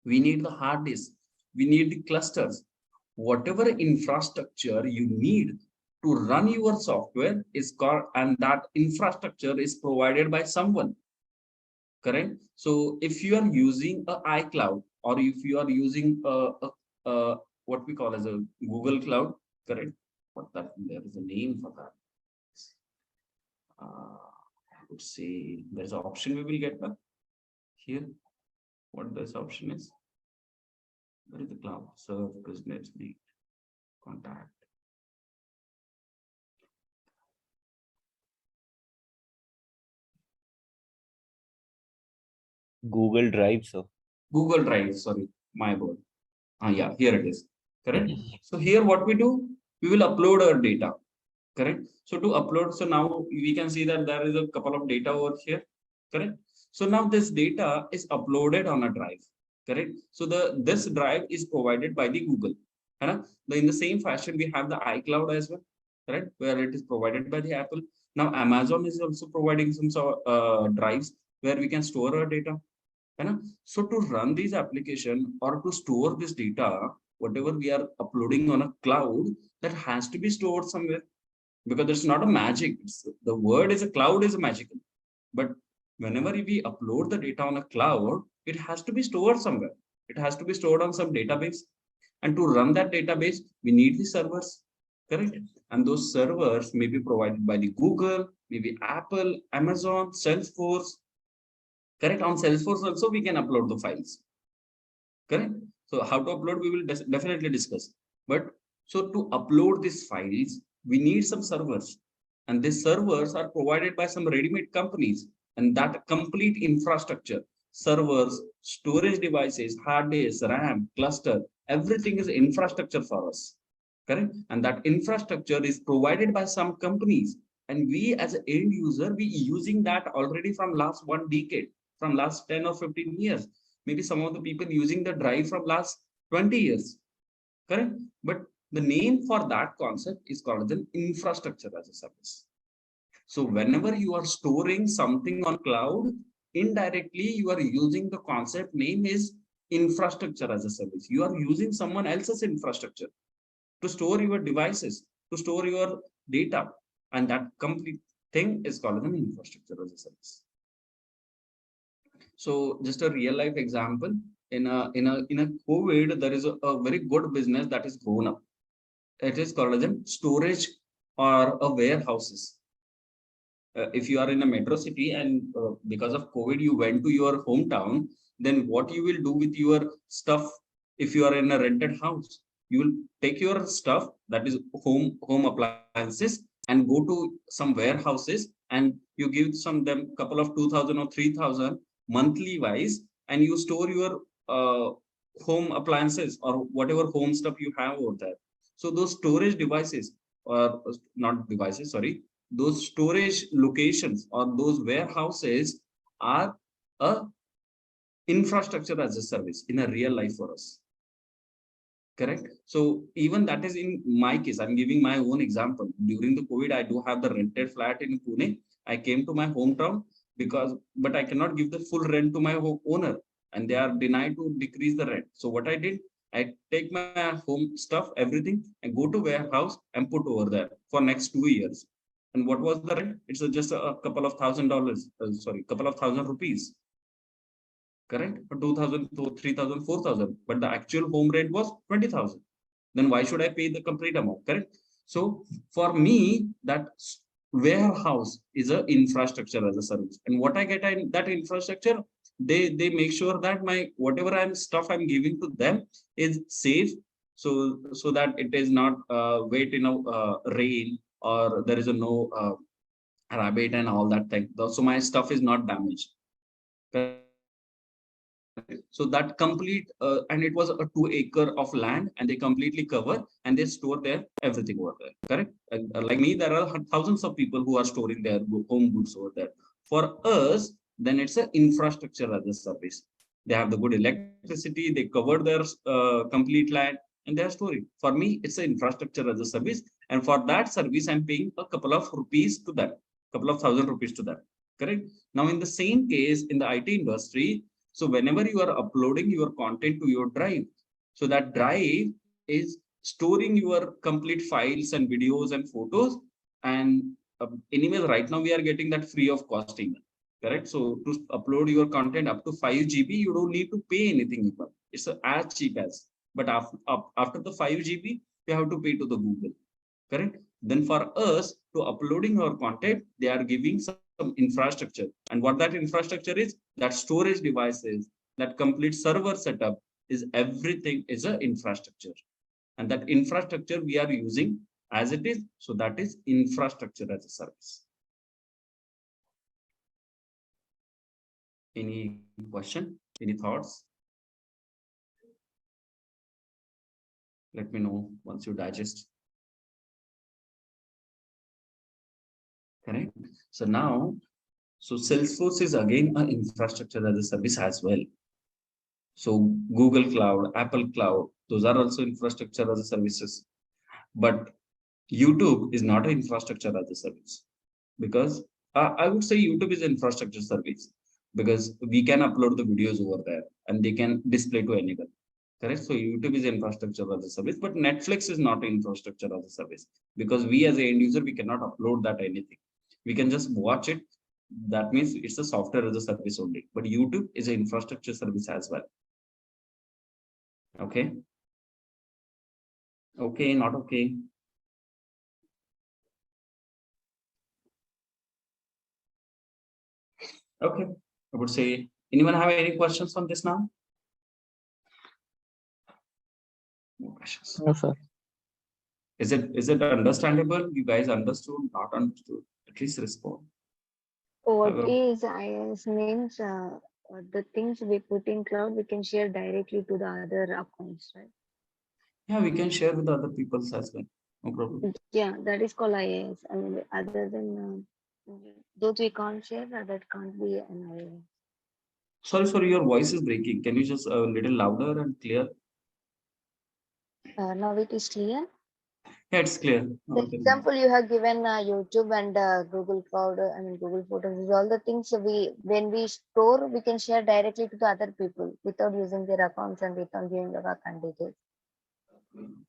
A: We need the hard disk. We need the clusters. Whatever infrastructure you need to run your software is called, and that infrastructure is provided by someone. Correct. So if you are using a iCloud, or if you are using what we call as a Google Cloud, correct? What that there is a name for that. I would say there's an option we will get back here. What this option is? Where is the cloud? Serve business need contact.
D: Google Drive, so
A: Google Drive, sorry, my word. Yeah, here it is. Correct. So here what we do, we will upload our data. Correct. So to upload, so now we can see that there is a couple of data over here. Correct. So now this data is uploaded on a drive. Correct. So this drive is provided by the Google. In the same fashion, we have the iCloud as well. Correct. Where it is provided by the Apple. Now Amazon is also providing some sort of drives where we can store our data. So to run these application or to store this data, whatever we are uploading on a cloud, that has to be stored somewhere, because it's not a magic. The word is a cloud is a magical, but whenever we upload the data on a cloud, it has to be stored somewhere. It has to be stored on some database, and to run that database, we need the servers. Correct. And those servers may be provided by the Google, maybe Apple, Amazon, Salesforce. Correct. On Salesforce also we can upload the files. Correct. So how to upload we will definitely discuss. But so to upload these files, we need some servers, and these servers are provided by some ready-made companies, and that complete infrastructure, servers, storage devices, hard disk, RAM, cluster, everything is infrastructure for us. Correct. And that infrastructure is provided by some companies, and we as an end user, we using that already from last 1 decade. From last 10 or 15 years, maybe some of the people using the drive from last 20 years. Correct. But the name for that concept is called an infrastructure as a service. So whenever you are storing something on cloud, indirectly you are using the concept name is infrastructure as a service. You are using someone else's infrastructure to store your devices, to store your data, and that complete thing is called an infrastructure as a service. So just a real life example, in a COVID, there is a very good business that is grown up. It is called as a storage or a warehouses. If you are in a metro city and because of COVID, you went to your hometown, then what you will do with your stuff? If you are in a rented house, you will take your stuff, that is home appliances, and go to some warehouses, and you give some them couple of 2,000 or 3,000 monthly wise, and you store your home appliances or whatever home stuff you have over there. So those storage devices, or not devices, sorry, those storage locations or those warehouses are a infrastructure as a service in a real life for us. Correct. So even that is in my case, I'm giving my own example. During the COVID, I do have the rented flat in Pune. I came to my hometown but I cannot give the full rent to my owner, and they are denied to decrease the rent. So what I did, I take my home stuff, everything, and go to warehouse and put over there for next 2 years. And what was the rent? It's just a couple of $1,000, couple of thousand rupees. Correct? For 2,000 to 3,000, 4,000, but the actual home rent was 20,000. Then why should I pay the complete amount? Correct? So for me, that warehouse is a infrastructure as a service. And what I get in that infrastructure, they make sure that my whatever I'm giving to them is safe. So that it is not wait in a rain, or there is a no rabbit and all that thing. So my stuff is not damaged. So that complete and it was a 2 acre of land, and they completely cover and they store their everything over there. Correct. And, like me, there are thousands of people who are storing their home goods over there. For us, then it's an infrastructure as a service. They have the good electricity, they cover their complete land, and they are storing. For me, it's an infrastructure as a service, and for that service, I'm paying a couple of rupees to them, couple of thousand rupees to them. Correct. Now, in the same case, in the IT industry, so whenever you are uploading your content to your drive, so that drive is storing your complete files and videos and photos. And anyways, right now we are getting that free of cost even. Correct. So to upload your content up to 5 GB, you don't need to pay anything even. It's as cheap as. But after the 5 GB, you have to pay to the Google. Correct. Then for us to uploading our content, they are giving some infrastructure. And what that infrastructure is, that storage devices, that complete server setup is everything is an infrastructure. And that infrastructure we are using as it is. So that is infrastructure as a service. Any question? Any thoughts? Let me know once you digest. Correct. So now, so Salesforce is again an infrastructure as a service as well. So Google Cloud, Apple Cloud, those are also infrastructure as a services. But YouTube is not an infrastructure as a service, because I would say YouTube is an infrastructure service, because we can upload the videos over there and they can display to anyone. Correct. So YouTube is infrastructure as a service, but Netflix is not an infrastructure as a service, because we as an end user, we cannot upload that anything. We can just watch it. That means it's a software as a service only. But YouTube is an infrastructure service as well. Okay. Okay, not okay. Okay. I would say, anyone have any questions on this now? No questions.
F: No, sir.
A: Is it understandable? You guys understood? Not understood? At least respond.
E: What
A: However,
E: is IIS means the things we put in cloud, we can share directly to the other accounts, right?
A: yeah, we can share with other people as well. No problem.
E: Yeah, that is called IIS. I mean, other than those we can't share, that can't be an IIS.
A: Sorry, your voice is breaking. Can you just a little louder and clear?
E: Now it is clear.
A: Yeah, it's clear.
E: The example you have given YouTube and Google Cloud, I mean Google Photos, is all the things when we store, we can share directly to the other people without using their accounts and without giving the account details.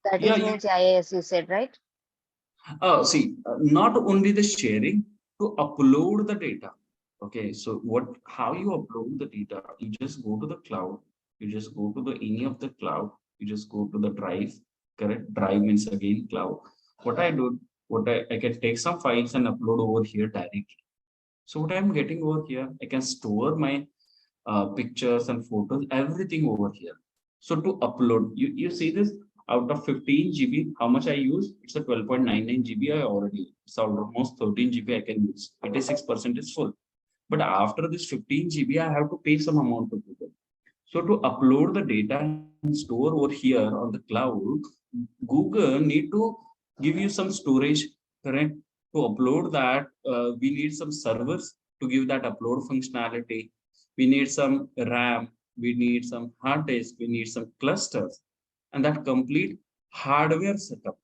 E: That
A: Yeah,
E: is means IIS, you said, right?
A: see, not only the sharing, to upload the data. Okay, so how you upload the data? You just go to the cloud. You just go to any of the cloud. You just go to the drive. Correct. Drive means again cloud. What I do, I can take some files and upload over here directly. So what I'm getting over here, I can store my pictures and photos, everything over here. So to upload, you see this, out of 15 GB, how much I use? It's a 12.99 GB I already use. It's almost 13 GB I can use. 86% is full. But after this 15 GB, I have to pay some amount to Google. So to upload the data and store over here on the cloud, Google need to give you some storage, correct? To upload that, we need some servers to give that upload functionality. We need some RAM, we need some hard disk, we need some clusters, and that complete hardware setup.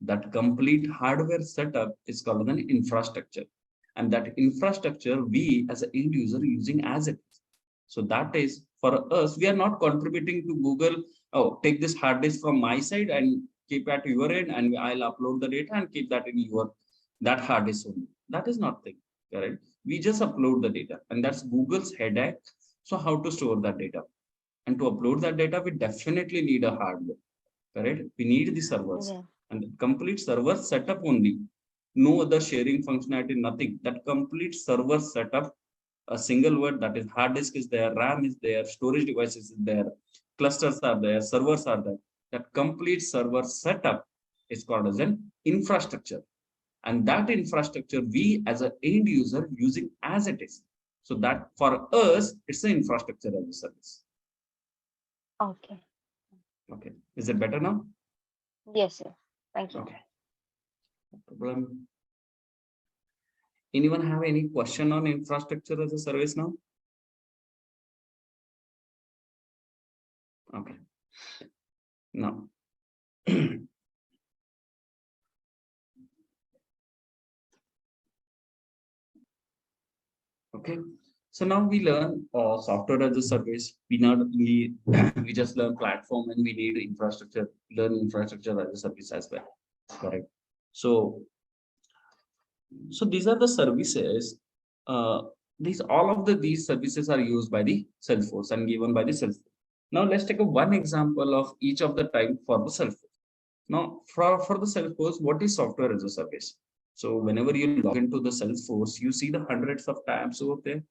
A: That complete hardware setup is called an infrastructure. And that infrastructure, we as an end user using as it is. So that is for us, we are not contributing to Google, oh, take this hard disk from my side and keep at your end, and I'll upload the data and keep that in your that hard disk only. That is not thing, correct? We just upload the data, and that's Google's headache. So how to store that data? And to upload that data, we definitely need a hardware, correct? We need the servers.
E: Yeah.
A: and the complete server setup only. No other sharing functionality, nothing. That complete server setup, a single word, that is hard disk is there, RAM is there, storage devices is there, clusters are there, servers are there. That complete server setup is called as an infrastructure. And that infrastructure we as an end user using as it is. So that for us, it's an infrastructure as a service.
E: Okay.
A: Okay. Is it better now?
E: Yes, sir. Thank you.
A: Okay. No problem. Anyone have any question on infrastructure as a service now? Okay. Now. Okay. So now we learn software as a service. We just learn platform, and we need infrastructure. Learn infrastructure as a service as well. Correct. So these are the services. These all of these services are used by the Salesforce and given by the Salesforce. Now let's take one example of each of the type for the Salesforce. Now for the Salesforce, what is software as a service? So whenever you log into the Salesforce, you see the hundreds of tabs over there.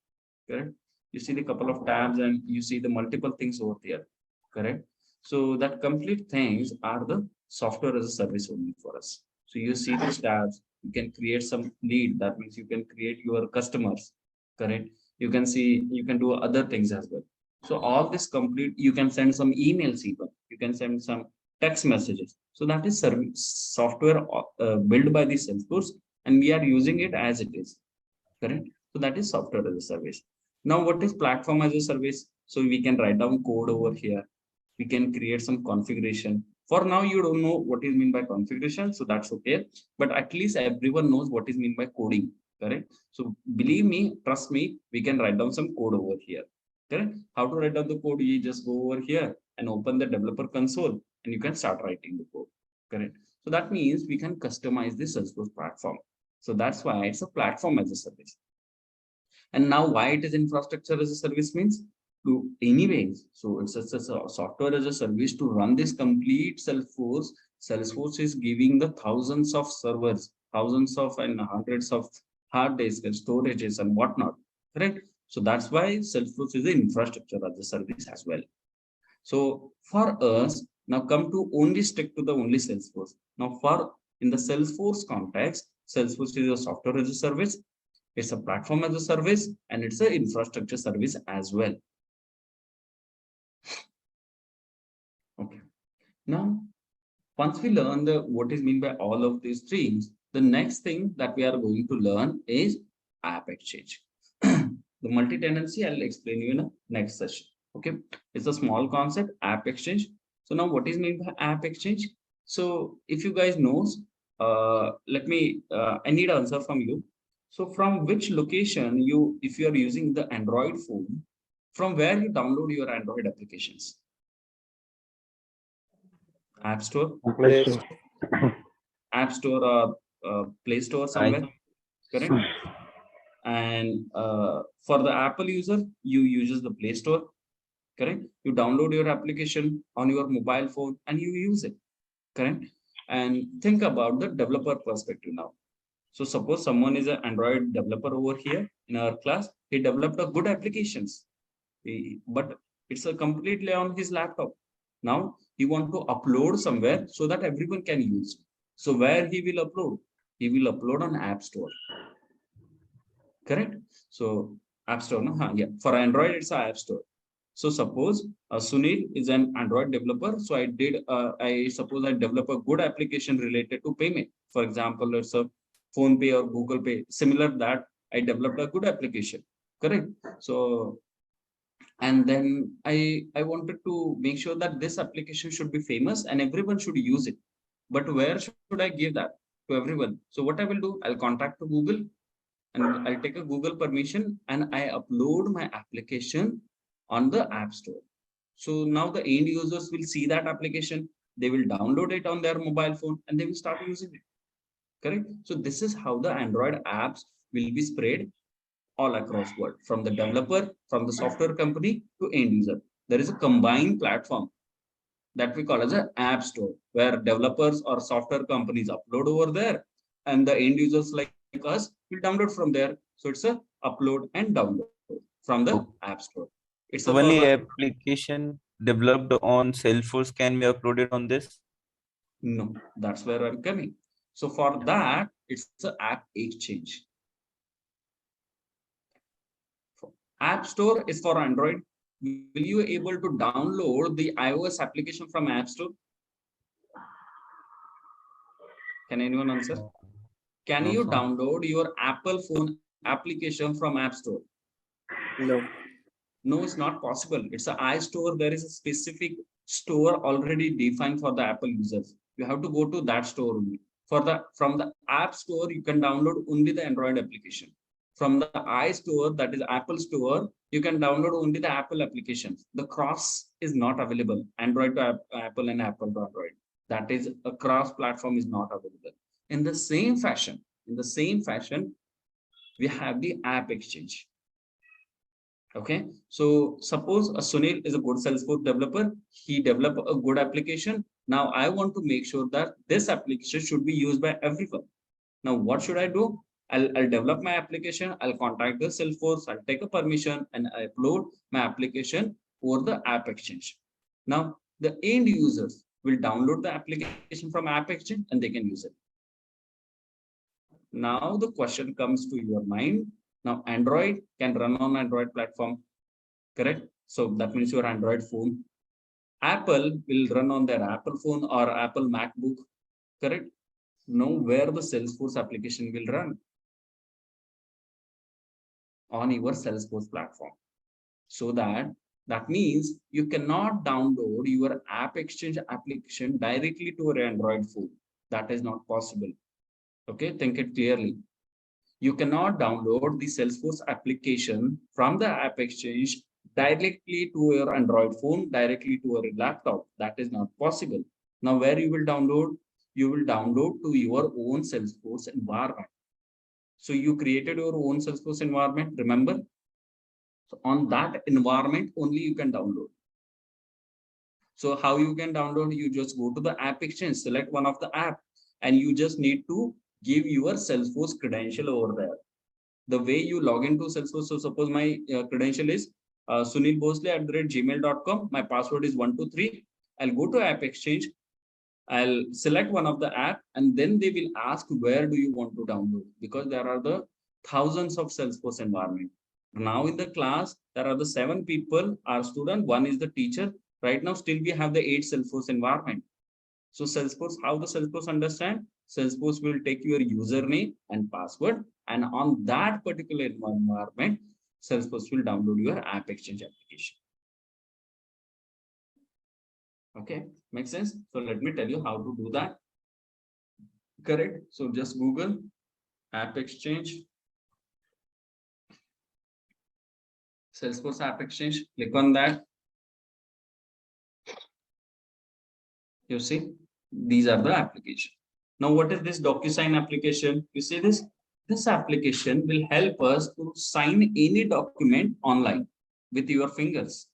A: Correct. You see the couple of tabs and you see the multiple things over there. Correct. So that complete things are the software as a service only for us. So you see these tabs, you can create some lead. That means you can create your customers. Correct. You can see, you can do other things as well. So all this complete, you can send some emails even. You can send some text messages. So that is service software built by the Salesforce, and we are using it as it is. Correct. So that is software as a service. Now, what is platform as a service? So we can write down code over here. We can create some configuration. For now, you don't know what is meant by configuration, so that's okay. But at least everyone knows what is meant by coding. Correct. So believe me, trust me, we can write down some code over here. Correct. How to write down the code? You just go over here and open the developer console, and you can start writing the code. Correct. So that means we can customize the Salesforce platform. So that's why it's a platform as a service. And now why it is infrastructure as a service means to anyways. So it's a software as a service to run this complete Salesforce. Salesforce is giving the thousands of servers, thousands of and hundreds of hard disks and storages and whatnot. Correct. So that's why Salesforce is an infrastructure as a service as well. So for us, now come to only stick to the only Salesforce. Now for in the Salesforce context, Salesforce is a software as a service. It's a platform as a service, and it's an infrastructure service as well. Okay. Now, once we learn what is meant by all of these things, the next thing that we are going to learn is app exchange. The multi-tenancy, I'll explain you in the next session. Okay. It's a small concept, app exchange. So now what is meant by app exchange? So if you guys knows, I need an answer from you. So from which location if you are using the Android phone, from where you download your Android applications? App Store?
B: Play Store.
A: App Store or Play Store somewhere, correct? And for the Apple user, you uses the Play Store, correct? You download your application on your mobile phone and you use it, correct? And think about the developer perspective now. So suppose someone is an Android developer over here in our class, he developed a good applications, but it's a completely on his laptop. Now he want to upload somewhere so that everyone can use. So where he will upload? He will upload on App Store. Correct? So App Store, no? Yeah. For Android, it's an App Store. So suppose Sunil is an Android developer. So I suppose I develop a good application related to payment. For example, it's a Phone Pay or Google Pay. Similar that I developed a good application. Correct? So, and then I wanted to make sure that this application should be famous and everyone should use it. But where should I give that to everyone? So what I will do, I'll contact to Google and I'll take a Google permission and I upload my application on the App Store. So now the end users will see that application, they will download it on their mobile phone and they will start using it. Correct? So this is how the Android apps will be spread all across world, from the developer, from the software company to end user. There is a combined platform. that we call as an app store, where developers or software companies upload over there, and the end users like us will download from there. So it's a upload and download from the
D: Okay.
A: app store. It's
D: So
A: a
D: only
A: for
D: application developed on Salesforce can be uploaded on this?
A: no, that's where I'm coming. So for that, it's an app exchange. App Store is for Android. Will you able to download the iOS application from App Store? Can anyone answer? Can
D: No,
A: you
D: sir.
A: download your Apple phone application from App Store?
B: No.
A: No, it's not possible. It's an iStore. There is a specific store already defined for the Apple users. You have to go to that store only. From the App Store, you can download only the Android application. From the iStore, that is Apple Store, you can download only the Apple applications. The cross is not available. Android to Apple and Apple to Android. That is a cross platform is not available. In the same fashion, we have the app exchange. Okay, so suppose a Sunil is a good Salesforce developer. He developed a good application. Now I want to make sure that this application should be used by everyone. Now what should I do? I'll develop my application. I'll contact the Salesforce. I'll take a permission and I upload my application over the app exchange. Now the end users will download the application from app exchange and they can use it. Now the question comes to your mind. Now Android can run on Android platform, correct? So that means your Android phone. Apple will run on their Apple phone or Apple MacBook, correct? Know where the Salesforce application will run on your Salesforce platform. So that means you cannot download your app exchange application directly to your Android phone. That is not possible. Okay, think it clearly. You cannot download the Salesforce application from the app exchange directly to your Android phone, directly to your laptop. That is not possible. Now, where you will download? You will download to your own Salesforce environment. So you created your own Salesforce environment, remember? So on that environment, only you can download. So how you can download? You just go to the app exchange, select one of the app, and you just need to give your Salesforce credential over there. The way you log into Salesforce, so suppose my credential is sunilbosle@gmail.com. My password is 123. I'll go to app exchange. I'll select one of the app and then they will ask where do you want to download, because there are the thousands of Salesforce environment. Now in the class, there are the 7 people, our student, 1 is the teacher. Right now, still we have the 8 Salesforce environment. So Salesforce, how the Salesforce understand? Salesforce will take your username and password, and on that particular environment, Salesforce will download your app exchange application. Okay, makes sense? So let me tell you how to do that. Correct. So just Google app exchange, Salesforce app exchange, click on that. You see, these are the application. Now, what is this DocuSign application? You see this? This application will help us to sign any document online with your fingers.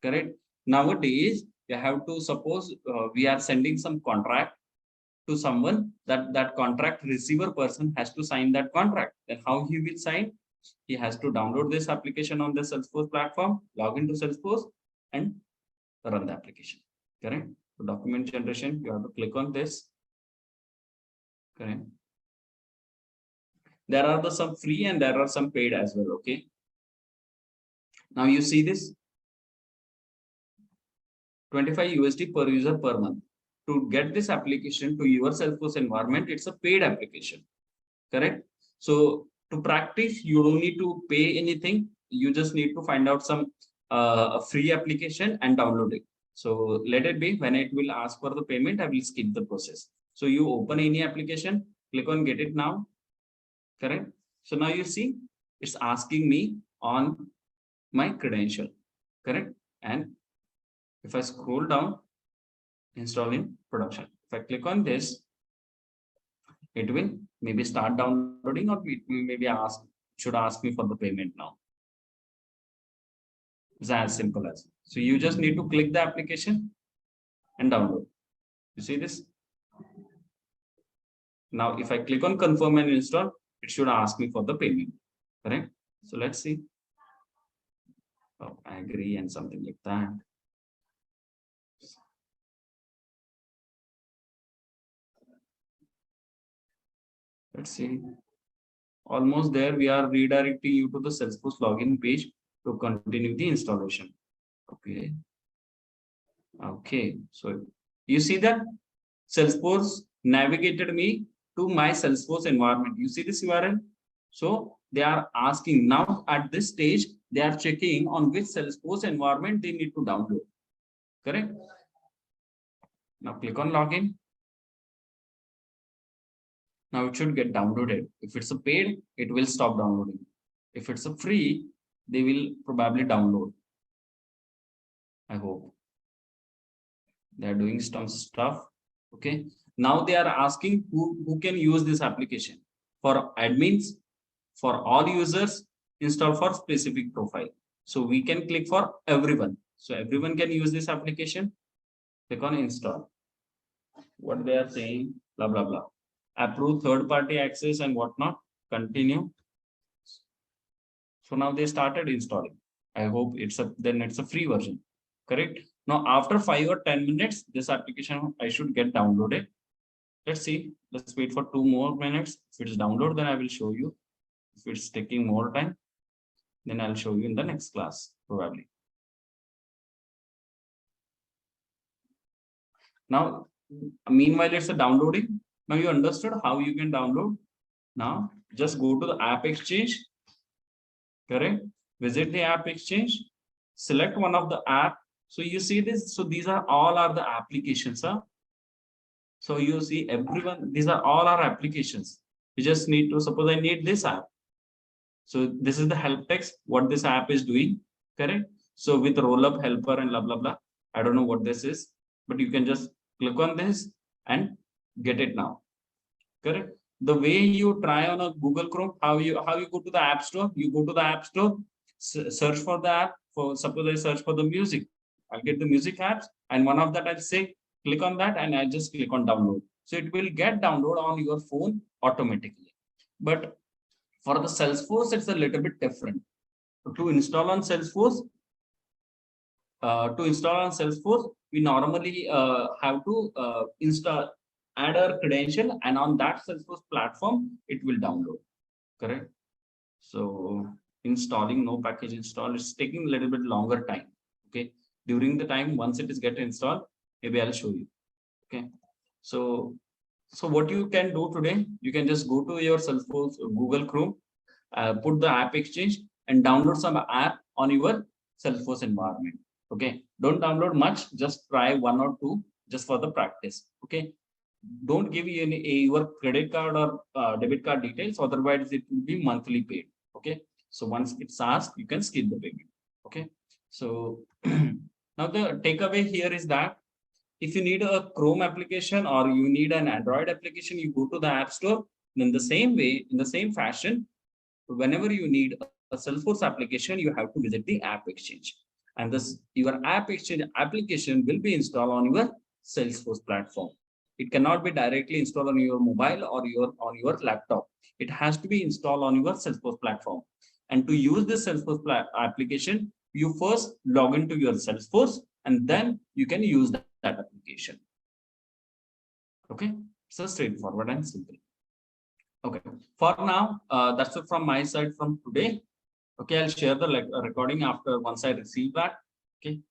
A: Correct? Nowadays, you have to suppose we are sending some contract to someone, that contract receiver person has to sign that contract. Then how he will sign? He has to download this application on the Salesforce platform, log into Salesforce and run the application. Correct? So document generation, you have to click on this. Correct? There are some free and there are some paid as well. Okay. Now you see this 25 USD per user per month. To get this application to your Salesforce environment, it's a paid application. Correct? So to practice, you don't need to pay anything. You just need to find out some a free application and download it. So let it be. When it will ask for the payment, I will skip the process. So you open any application, click on get it now. Correct? So now you see it's asking me on my credential. Correct? And if I scroll down, install in production. If I click on this, it will maybe start downloading, or it will maybe should ask me for the payment now. It's as simple as. So you just need to click the application and download. You see this? Now, if I click on confirm and install, it should ask me for the payment, correct? So let's see. Oh, I agree and something like that. Let's see. Almost there. We are redirecting you to the Salesforce login page to continue the installation. Okay. Okay. So you see that Salesforce navigated me to my Salesforce environment. You see this URL? So they are asking now at this stage, they are checking on which Salesforce environment they need to download. Correct? Now click on login. Now it should get downloaded. If it's a paid, it will stop downloading. If it's a free, they will probably download. I hope. They are doing some stuff. Okay. Now they are asking who can use this application. For admins, for all users, install for specific profile. So we can click for everyone. So everyone can use this application. Click on install. What they are saying, blah, blah, blah. Approve third-party access and whatnot. Continue. So now they started installing. I hope it's a free version. Correct. Now after 5 or 10 minutes, this application I should get downloaded. Let's see. Let's wait for 2 more minutes. If it's downloaded, then I will show you. If it's taking more time, then I'll show you in the next class, probably. Now, meanwhile, it's a downloading. Now you understood how you can download. Now, just go to the app exchange. Correct. Visit the app exchange. Select one of the app. So you see this. So these are all the applications. Huh? So you see everyone. These are all our applications. You just need to suppose I need this app. So this is the help text, what this app is doing, correct? So with roll up helper and blah, blah, blah. I don't know what this is, but you can just click on this and get it now, correct? The way you try on a Google Chrome, how you go to the App Store, you go to the App Store, search for the app, suppose I search for the music, I'll get the music apps, and one of that I'll say, click on that and I just click on download. So it will get download on your phone automatically. But for the Salesforce, it's a little bit different. To install on Salesforce, we normally have to add our credential, and on that Salesforce platform, it will download. Correct. So installing no package install is taking a little bit longer time. Okay. During the time, once it is get installed, maybe I'll show you. Okay. So what you can do today, you can just go to your Salesforce Google Chrome, put the app exchange and download some app on your Salesforce environment. Okay. Don't download much, just try 1 or 2 just for the practice. Okay. Don't give you your credit card or debit card details, otherwise it will be monthly paid. Okay. So once it's asked, you can skip the payment. Okay. So now the takeaway here is that if you need a Chrome application or you need an Android application, you go to the App Store. In the same way, in the same fashion, whenever you need a Salesforce application, you have to visit the App Exchange. And this your App Exchange application will be installed on your Salesforce platform. It cannot be directly installed on your mobile or on your laptop. It has to be installed on your Salesforce platform. And to use this Salesforce application, you first log into your Salesforce and then you can use that application. Okay, so straightforward and simple. Okay, for now, that's it from my side from today. Okay, I'll share the recording after once I receive that. Okay,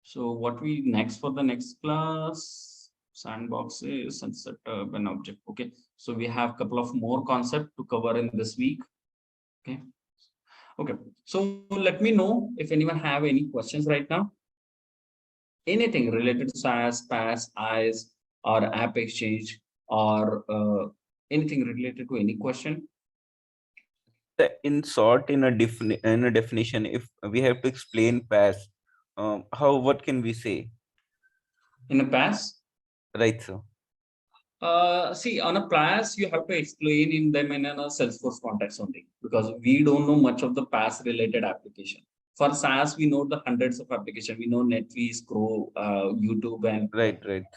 A: so what we next for the next class, sandboxes and setup an object. Okay, so we have a couple of more concepts to cover in this week. Okay. Okay, so let me know if anyone have any questions right now. Anything related to SaaS, PaaS, IaaS, or App Exchange, or anything related to any question?
D: In short, in a definition, if we have to explain PaaS, what can we say?
A: In a PaaS?
D: Right, sir.
A: See, on a PaaS, you have to explain in them in a Salesforce context only, because we don't know much of the PaaS related application. For SaaS, we know the hundreds of applications. We know Netflix, Crow, YouTube, and
D: Right.
A: correct.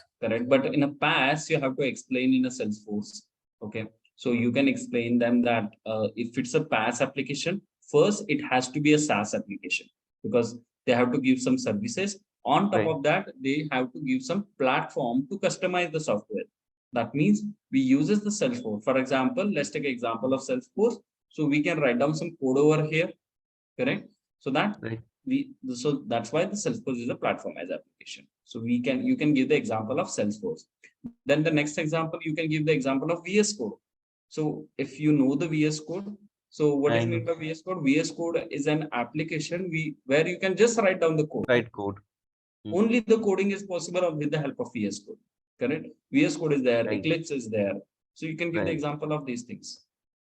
A: But in a PaaS, you have to explain in a Salesforce. Okay. So you can explain them that if it's a PaaS application, first it has to be a SaaS application because they have to give some services. On top
D: Right.
A: of that, they have to give some platform to customize the software. That means we uses the Salesforce. For example, let's take an example of Salesforce. So we can write down some code over here, correct? So that
D: Right.
A: so that's why the Salesforce is a platform as application. So you can give the example of Salesforce. Then the next example, you can give the example of VS Code. So if you know the VS Code, so what is meant by VS Code? VS Code is an application where you can just write down the code.
D: Write code.
A: Only the coding is possible with the help of VS Code. Correct? VS Code is there,
D: Right.
A: Eclipse is there. So you can give the
D: Right.
A: example of these things.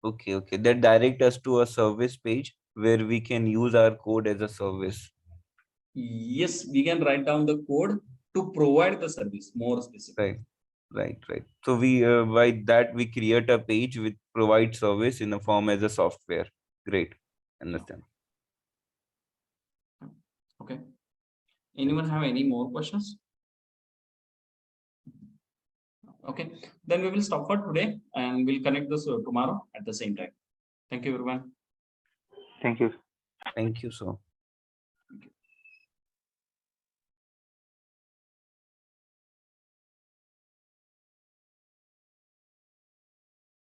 D: Okay. That direct us to a service page where we can use our code as a service.
A: Yes, we can write down the code to provide the service more specific.
D: Right. So we by that we create a page with provide service in a form as a software. Great. Understand.
A: Okay. Anyone have any more questions? Okay, then we will stop for today and we'll connect this tomorrow at the same time. Thank you, everyone.
B: Thank you.
D: Thank you so.